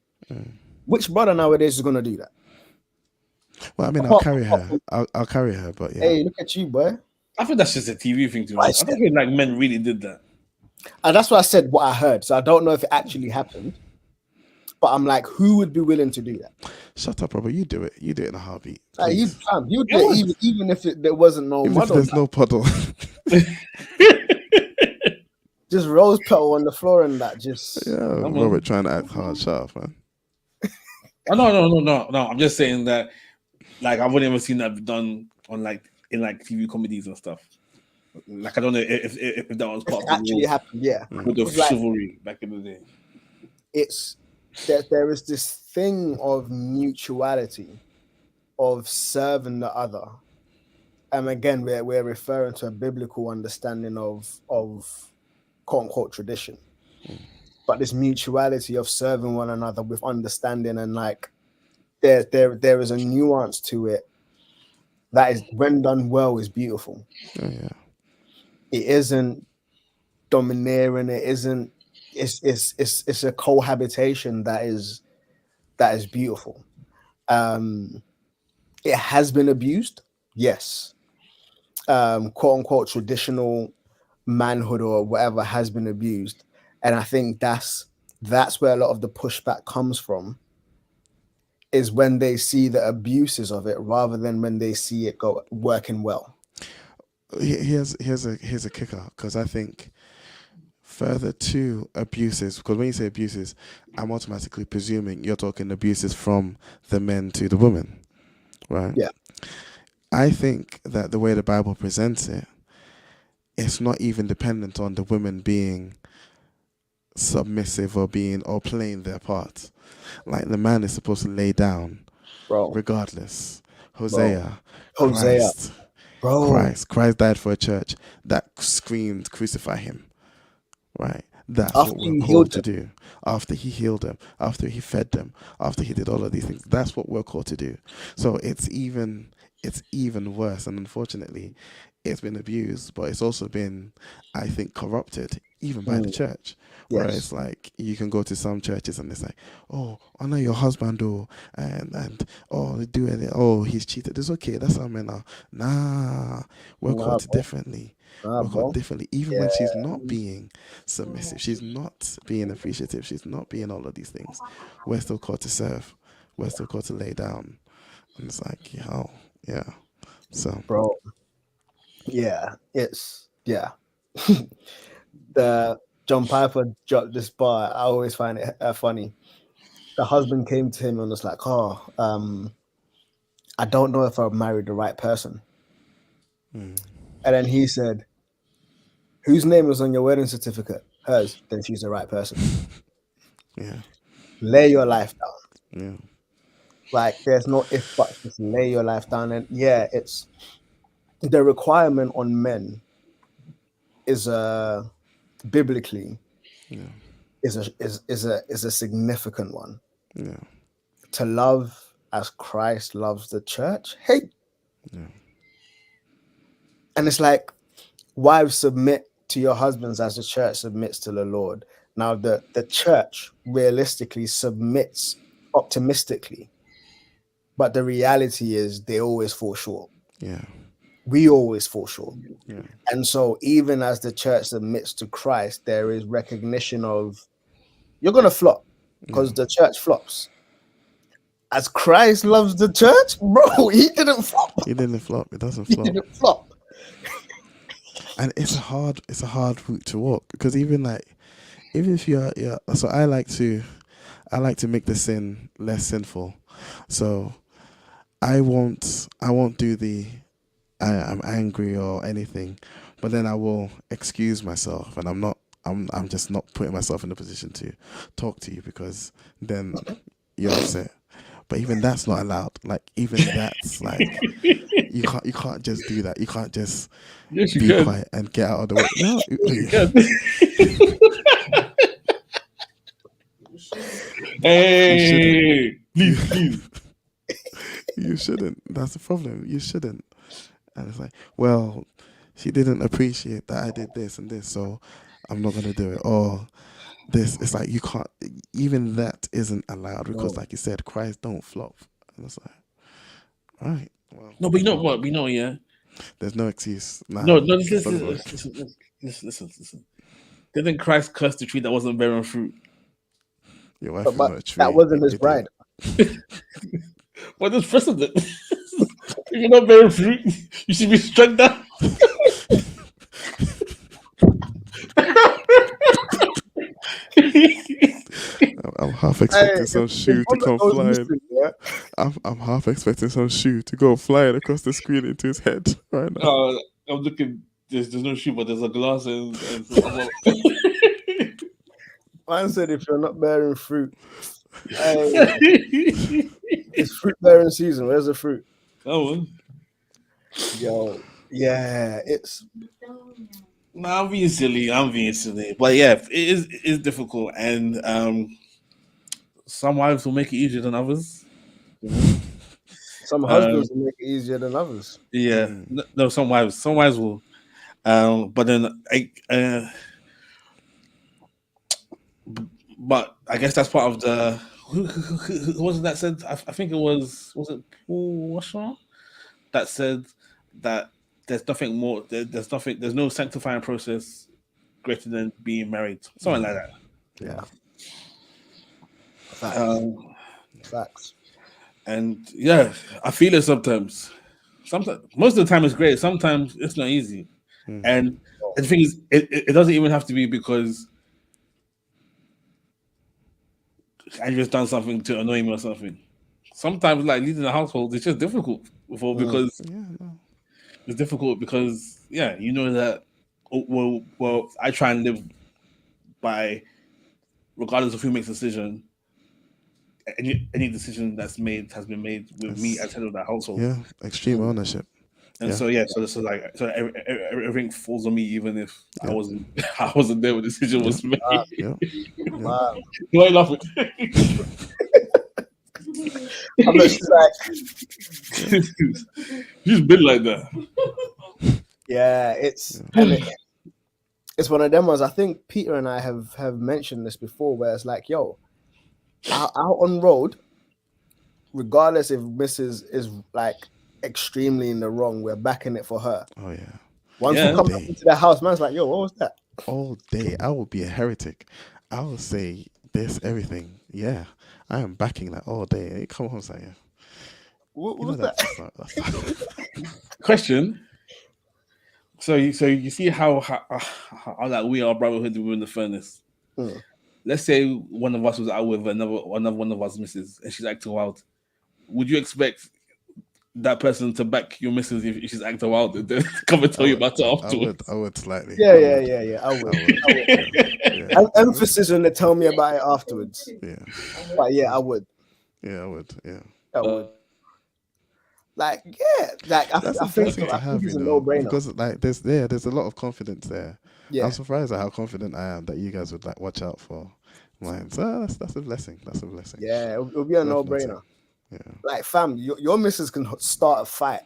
Which brother nowadays is gonna do that? Well, I mean, I'll carry her. I'll carry her, but yeah. Hey, look at you, boy. I think that's just a TV thing to me. I don't think like men really did that. And that's why I said what I heard. So I don't know if it actually happened. But I'm like, who would be willing to do that? Shut up, Robert. You do it. You do it in a heartbeat. Like, you do it even if there wasn't no Even muddle. if there's no puddle. Just rose petal on the floor and that. Just Yeah, Robert trying to act hard. Shut up, man. Oh, no. I'm just saying that, like, I've only ever seen that done on in TV comedies and stuff. Like, I don't know if that was part of the Actually rules happened, yeah. with the It's like- chivalry back in the day. It's there is this thing of mutuality, of serving the other, and again we're referring to a biblical understanding of quote unquote tradition, but this mutuality of serving one another with understanding, and like there is a nuance to it that is, when done well, is beautiful. Oh yeah. It isn't domineering. It isn't. It's a cohabitation that is beautiful. It has been abused, yes. Quote unquote traditional manhood or whatever has been abused, and I think that's where a lot of the pushback comes from. Is when they see the abuses of it rather than when they see it working well. Here's a kicker, because I think further to abuses, because when you say abuses, I'm automatically presuming you're talking abuses from the men to the women, right? Yeah. I think that the way the Bible presents it, it's not even dependent on the women being submissive or playing their part. Like, the man is supposed to lay down, Bro. regardless. Hosea. Bro. Christ died for a church that screamed, crucify him. Right? That's After what he we're healed called to do. After he healed them, after he fed them, after he did all of these things. That's what we're called to do. So it's even worse. And unfortunately, it's been abused, but it's also been, I think, corrupted, even by the church. Where Yes. it's like, you can go to some churches and it's like, oh, honor your husband, and oh, do it. Oh, he's cheated. It's okay. That's how men are. Nah, we're called to bro. differently. Nah, We're bro. called differently. Even when she's not being submissive, she's not being appreciative, she's not being all of these things, we're still called to serve. We're still called to lay down. And it's like, yeah. So, Bro. Yeah, it's the John Piper dropped this bar. I always find it funny. The husband came to him and was like, I don't know if I've married the right person. And then he said, whose name was on your wedding certificate? Hers. Then she's the right person. yeah. Lay your life down. Yeah. Like, there's no if but, just lay your life down. And yeah, it's the requirement on men is biblically is a significant one. Yeah. To love as Christ loves the church. Hey. Yeah. And it's like, wives, submit to your husbands as the church submits to the Lord. Now the church realistically submits optimistically, but the reality is they always fall short. Yeah. We always fall short. Yeah. And so even as the church submits to Christ, there is recognition of you're going to flop because the church flops. As Christ loves the church, bro, he didn't flop. He didn't flop. It doesn't He flop. didn't flop. And it's a hard route to walk, because even if you're so I like to make the sin less sinful. So I won't do the I'm angry or anything, but then I will excuse myself, and I'm just not putting myself in a position to talk to you, because then you're upset. But even that's not allowed. Like, even that's like, you can't just do that. You can't just be quiet and get out of the way. No, Hey, please. you shouldn't. That's the problem. You shouldn't. And it's like, well, she didn't appreciate that I did this and this, so I'm not gonna do it. Or this, it's like, you can't. Even that isn't allowed, because, like you said, Christ don't flop. And it's like, all right, well, No, but you know what? We know, yeah. there's no excuse. Nah, No, it doesn't work. listen. Didn't Christ curse the tree that wasn't bearing fruit? Your wife is But not a tree. that wasn't his Idiot. bride. Well, there's precedent. If you're not bearing fruit, you should be struck down. I'm half expecting some if shoe to one come goes flying. missing, yeah, I'm half expecting some shoe to go flying across the screen into his head right now. I'm looking. There's no shoe, but there's a glass and some other. man said if you're not bearing fruit, it's fruit bearing season. Where's the fruit? That one. Yo, yeah, it's No, I'm being silly. But yeah, it is difficult, and some wives will make it easier than others. some husbands will make it easier than others. Yeah, no, some wives will. But then but I guess that's part of the. Who was it that said? I think it was it Paul Washer that said that there's nothing more. There's nothing. There's no sanctifying process greater than being married. Something like that. Yeah, facts. Facts. And yeah, I feel it sometimes. Sometimes, most of the time, it's great. Sometimes it's not easy. And the thing is, it doesn't even have to be because Andrew's done something to annoy me or something. Sometimes, like leading a household, it's just difficult because it's difficult because you know that. Well, I try and live by, regardless of who makes the decision. Any decision that's made has been made with me as head of that household. Yeah, extreme ownership. And so everything falls on me, even if I wasn't there when the decision was made. Wow. Why are you laughing? I'm just like, He's been like that. yeah, it's one of them ones. I think Peter and I have mentioned this before, where it's like, yo, out on road, regardless if Mrs. is like extremely in the wrong, we're backing it for her. Oh yeah. Once we come back into the house, man's like, yo, what was that? All day, I will be a heretic. I will say this, everything. Yeah, I am backing that all day. Hey, come on, Saya. What was that? Question. So you see how like we are brotherhood within the furnace. Let's say one of us was out with another one of us misses, and she's acting wild. Would you expect that person to back your missus if she's acting wild and then come and tell you about it afterwards? I would slightly. Yeah. I would. Emphasis when they tell me about it afterwards. Yeah. But yeah, I would. Yeah, I would. Yeah. I would. I think to have, it's a you know, no-brainer. because like there's a lot of confidence there. Yeah. I'm surprised at how confident I am that you guys would like watch out for mine. So that's a blessing. That's a blessing. Yeah, it'll be a no-brainer. Yeah. Like, fam, your missus can start a fight.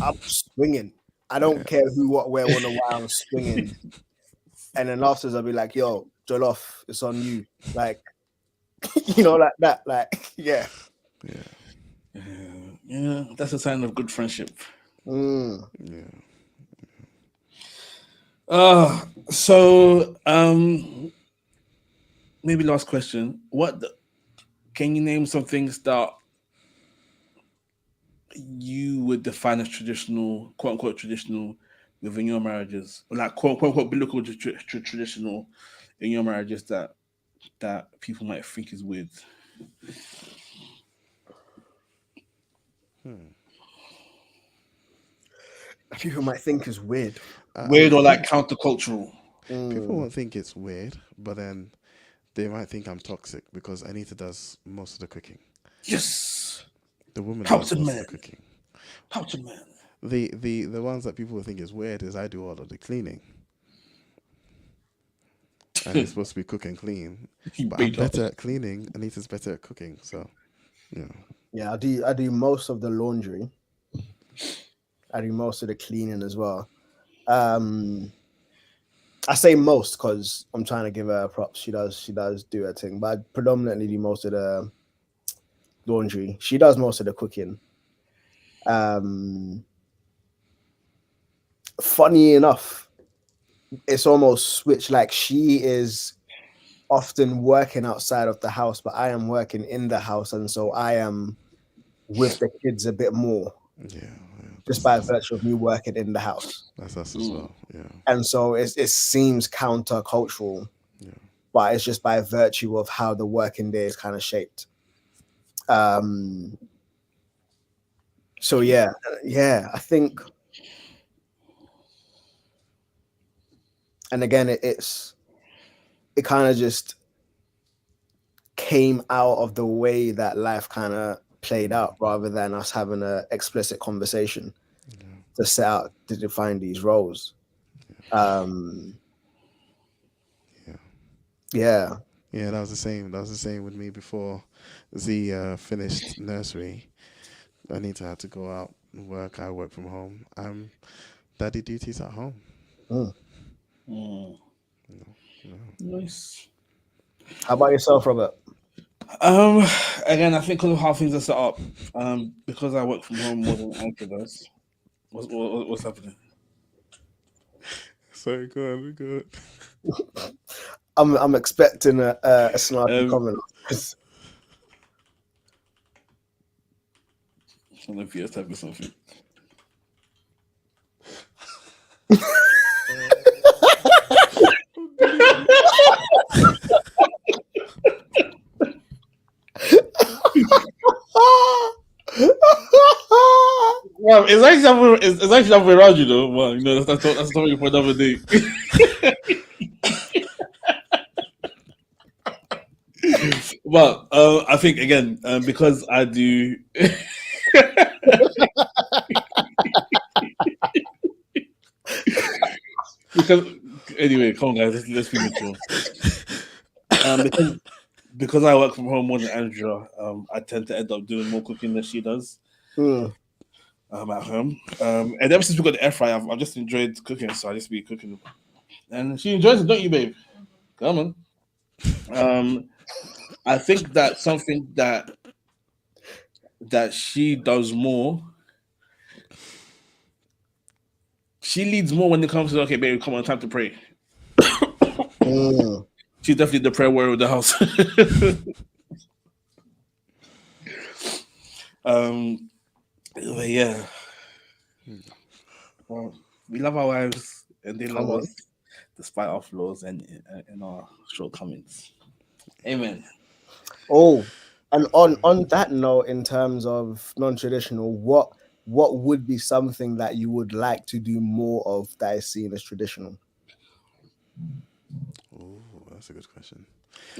I'm swinging. I don't care who, what, where, when, or why I'm swinging. And then afterwards, I'll be like, yo, Jollof, it's on you. Like, you know, like that. Like, yeah. Yeah, that's a sign of good friendship. Yeah. So maybe last question. Can you name some things that you would define as traditional, quote unquote traditional, within your marriages, like quote unquote biblical traditional in your marriages that people might think is weird? People might think is weird. Weird or like countercultural. People won't think it's weird, but then they might think I'm toxic because Anita does most of the cooking. Yes. The woman Helps does a most man. of the cooking. Helps a man. The ones that people think is weird is I do all of the cleaning. And he's supposed to be cook and clean. But I'm better at cleaning, Anita's better at cooking. So, you know. Yeah, I do most of the laundry. I do most of the cleaning as well. I say most because I'm trying to give her props. She does do her thing, but I predominantly do most of the laundry. She does most of the cooking. Funny enough, it's almost switched. Like, she is often working outside of the house, but I am working in the house, and so I am with the kids a bit more. Yeah. Just by virtue of me working in the house. That's us as well. Yeah. And so it seems countercultural. Yeah. but it's just by virtue of how the working day is kind of shaped. So yeah, I think, and again, it kind of just came out of the way that life kind of played out, rather than us having an explicit conversation to set out to define these roles. Yeah. Yeah, that was the same. That was the same with me before Z finished nursery. Anita had to go out and work. I work from home. Daddy duties at home. Nice. How about yourself, Robert? Again, I think because of how things are set up, because I work from home more than Anchor does. What's happening? Sorry, go on, go on. I'm expecting a snarky comment. I don't know if you're typing something. Well, it's actually something around you though. Well, you know, that's something for another day. But I think again, because I do. Because anyway, come on, guys, let's be mature. Because I work from home more than Andrea, I tend to end up doing more cooking than she does. At home, and ever since we got the air fryer, I've just enjoyed cooking, so I just be cooking, and she enjoys it, don't you, babe? Come on. I think that something that she does more. She leads more when it comes to, okay, babe, come on, time to pray. She's definitely the prayer warrior of the house. But yeah. Well, we love our wives and they love us despite our flaws and our shortcomings. Amen. Oh, and on that note, in terms of non-traditional, what would be something that you would like to do more of that is seen as traditional? Oh, that's a good question.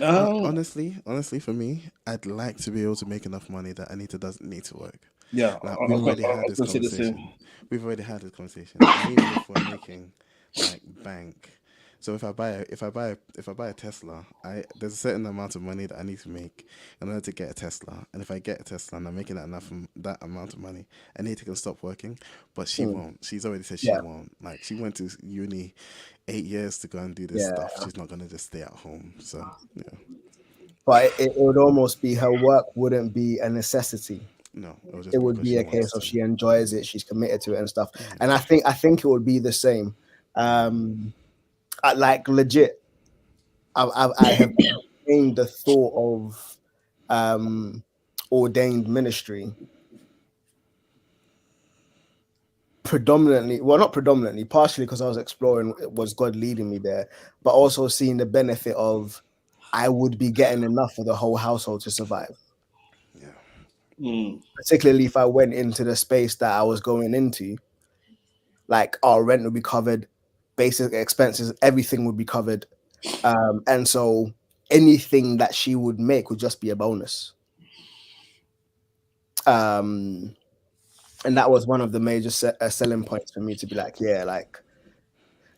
Honestly, for me, I'd like to be able to make enough money that Anita doesn't need to work. Yeah, like, we've already had this conversation. Even if we're making like bank. So if I buy a Tesla, there's a certain amount of money that I need to make in order to get a Tesla. And if I get a Tesla and I'm making that amount of money, Anita can stop working, but she won't. She's already said she won't. Like, she went to uni 8 years to go and do this stuff. She's not gonna just stay at home. So yeah. But it would almost be her work wouldn't be a necessity. No, it would be a case of she enjoys it, she's committed to it and stuff. And I think it would be the same. Like legit, I have gained the thought of ordained ministry partially because I was exploring, was God leading me there, but also seeing the benefit of I would be getting enough for the whole household to survive. Particularly if I went into the space that I was going into, like our rent would be covered, basic expenses, everything would be covered, and so anything that she would make would just be a bonus. And that was one of the major selling points for me to be like, yeah, like,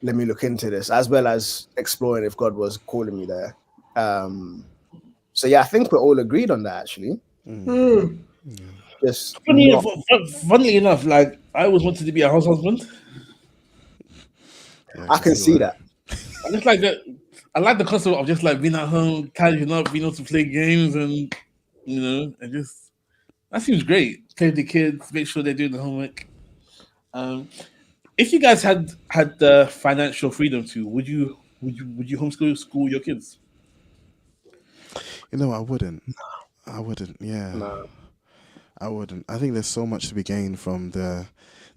let me look into this, as well as exploring if God was calling me there. So yeah, I think we're all agreed on that, actually. Just funnily enough, like, I always wanted to be a house husband. Yeah, I can see that. I just like that. I like the concept of just like being at home, tidying up, being able to play games, and and just that seems great. Play with the kids, make sure they're doing the homework. If you guys had the financial freedom to, would you homeschool your kids? I wouldn't. Yeah. No. I wouldn't. I think there's so much to be gained from the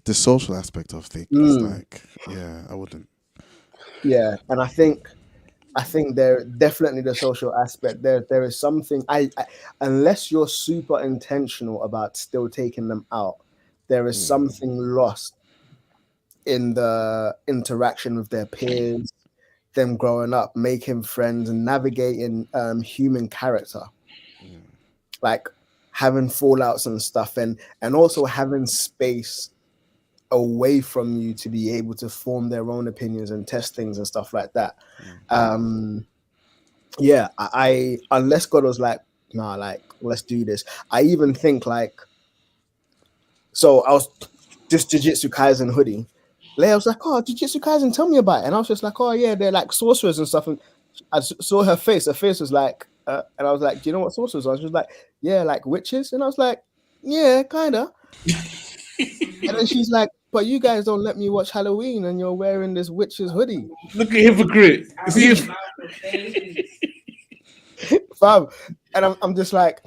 social aspect of things. Like, yeah, I wouldn't. Yeah, and I think I think there definitely the social aspect. There is something I unless you're super intentional about still taking them out, there is something lost in the interaction with their peers, them growing up, making friends, and navigating human character, like having fallouts and stuff, and also having space away from you to be able to form their own opinions and test things and stuff like that. Yeah, I unless God was like, nah, like let's do this. I even think like, so I was just Jujutsu Kaisen hoodie. Leia was like, oh, Jujutsu Kaisen, tell me about it. And I was just like, oh yeah, they're like sorcerers and stuff. And I saw her face. Her face was like, and I was like, do you know what sorcerers are? She was like, yeah, like witches. And I was like, yeah, kinda. And then she's like, but you guys don't let me watch Halloween, and you're wearing this witch's hoodie. Look at hypocrite. See if Fam. And I'm just like,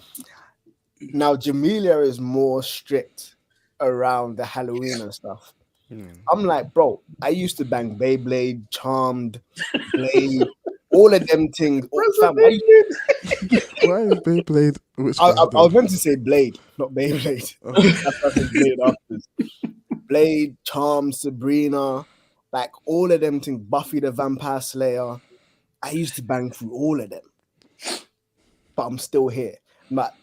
now Jamelia is more strict around the Halloween and stuff. I'm like, bro, I used to bang Beyblade, Charmed, Blade, all of them things. Fam, Why is Beyblade? I was meant to say Blade, not Beyblade. That's what I said Blade afterwards. Blade, Charmed, Sabrina, like all of them things. Buffy the Vampire Slayer. I used to bang through all of them, but I'm still here. But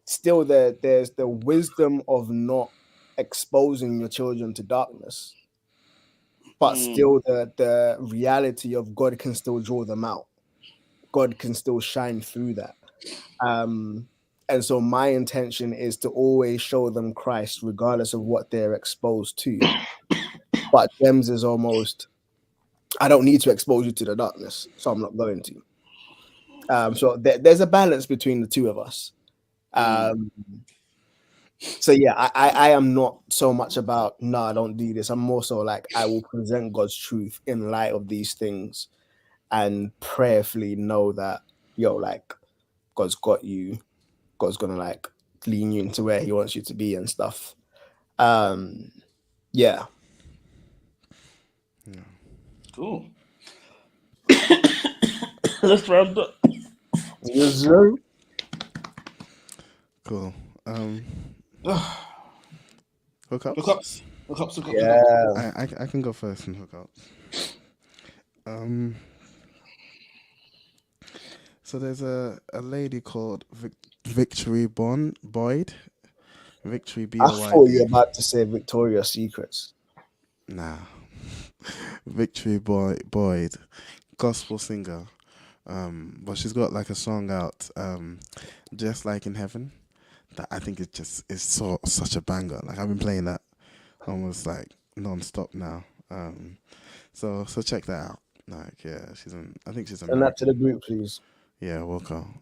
still, there's the wisdom of not exposing your children to darkness, but still the reality of God can still draw them out. God can still shine through that. And so my intention is to always show them Christ regardless of what they're exposed to. But Gems is almost, I don't need to expose you to the darkness, so I'm not going to. So there's a balance between the two of us. So yeah, I am not so much about, no, I don't do this. I'm more so like, I will present God's truth in light of these things and prayerfully know that, yo, like, God's got you. God's gonna like lean you into where he wants you to be and stuff. Yeah. cool. Let's round up. Yes, sir. Cool. Hookups? Hookups. Yeah. I can go first and hookups. So there's a lady called Victory Boyd. Victory I thought you were BOYD. about to say Victoria's Secrets. Nah. Victory Boyd, gospel singer. But she's got like a song out, Just Like in Heaven, that I think is such a banger. Like I've been playing that almost like non-stop now. So check that out. Like yeah, I think she's Send that to the group, please. Yeah, welcome.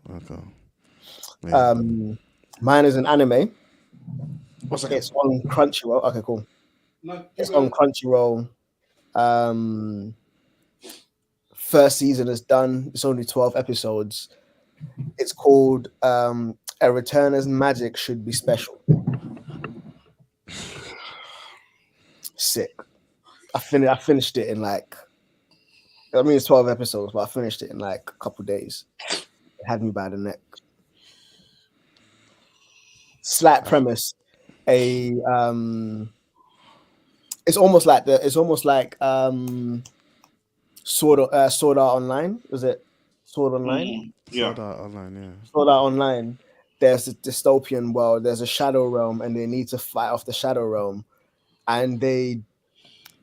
Yeah. Mine is an anime. What's that? It's on Crunchyroll. Okay, cool. It's on Crunchyroll. First season is done. It's only 12 episodes. It's called A Returner's Magic Should Be Special. Sick. I finished it in like, I mean it's 12 episodes, but I finished it in like a couple days. It had me by the neck. Slight premise. It's almost like Sword Art Online. Was it Sword Online? Yeah. Sword Art Online, yeah. Sword Art Online. There's a dystopian world. There's a shadow realm, and they need to fight off the shadow realm, and they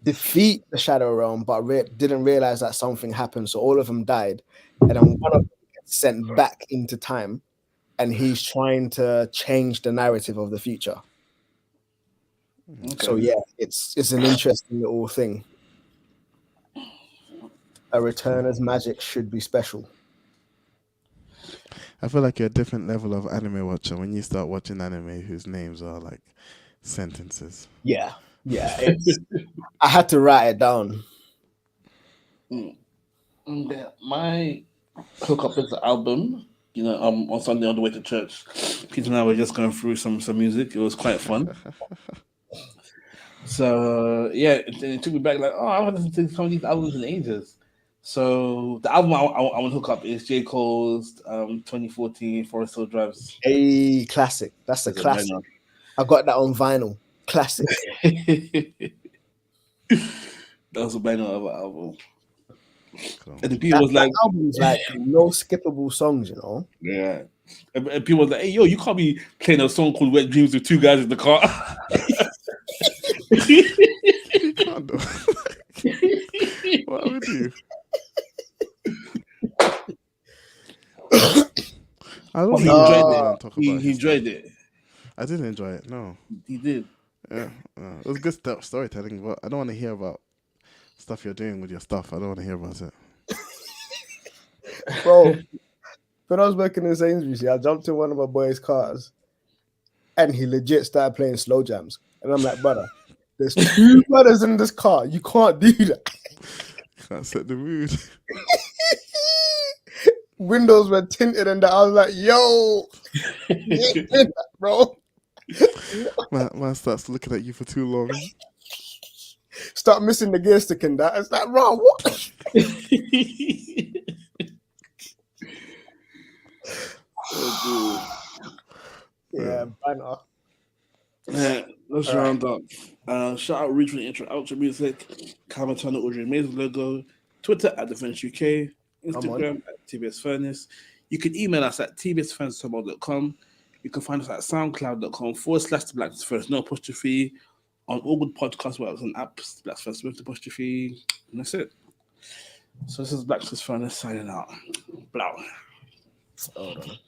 defeat the shadow realm, but didn't realize that something happened. So all of them died, and then one of them gets sent back into time, and he's trying to change the narrative of the future. Okay. So yeah, it's an interesting little thing. A Returner's Magic Should Be Special. I feel like you're a different level of anime watcher when you start watching anime whose names are like sentences. Yeah. I had to write it down. Yeah, my hookup is the album. You know, on Sunday on the way to church, Peter and I were just going through some music. It was quite fun. So yeah, it took me back like, oh, I haven't listened to some of these albums in ages. So the album I want to hook up is J. Cole's 2014 Forest Hill Drives. A classic. That's a It's a classic. banger. I got that on vinyl. Classic. That was a banger of an album. Cool. And the people was like, album's like no skippable songs, you know. yeah. And people was like, hey, yo, you can't be playing a song called Wet Dreams with two guys in the car. You can't do. What would you? I don't But he know enjoyed what it. I'm talking He about his enjoyed stuff. it. I didn't enjoy it. No. He did. Yeah, it was good storytelling, but I don't want to hear about stuff you're doing with your stuff. I don't want to hear about it. Bro, when I was working in Sainsbury's, I jumped in one of my boys' cars and he legit started playing slow jams. And I'm like, brother, there's two brothers in this car. You can't do that. Can't set the mood. Windows were tinted and that. I was like, yo, bro. Man starts looking at you for too long. Start missing the gear stick and that. It's like, bro, what? Yeah, banner. Yeah, let's round up. Shout out regional intro outro music, Calvin Turner, Audrey Mays logo, Twitter at Defense UK, Instagram at TBS Furnace. You can email us at tbsfurnace@com. You can find us at soundcloud.com/The First, no apostrophe, on all good podcast works and apps, Black First with apostrophe, and that's it. So this is Black Furnace signing out. Blow. Hold on.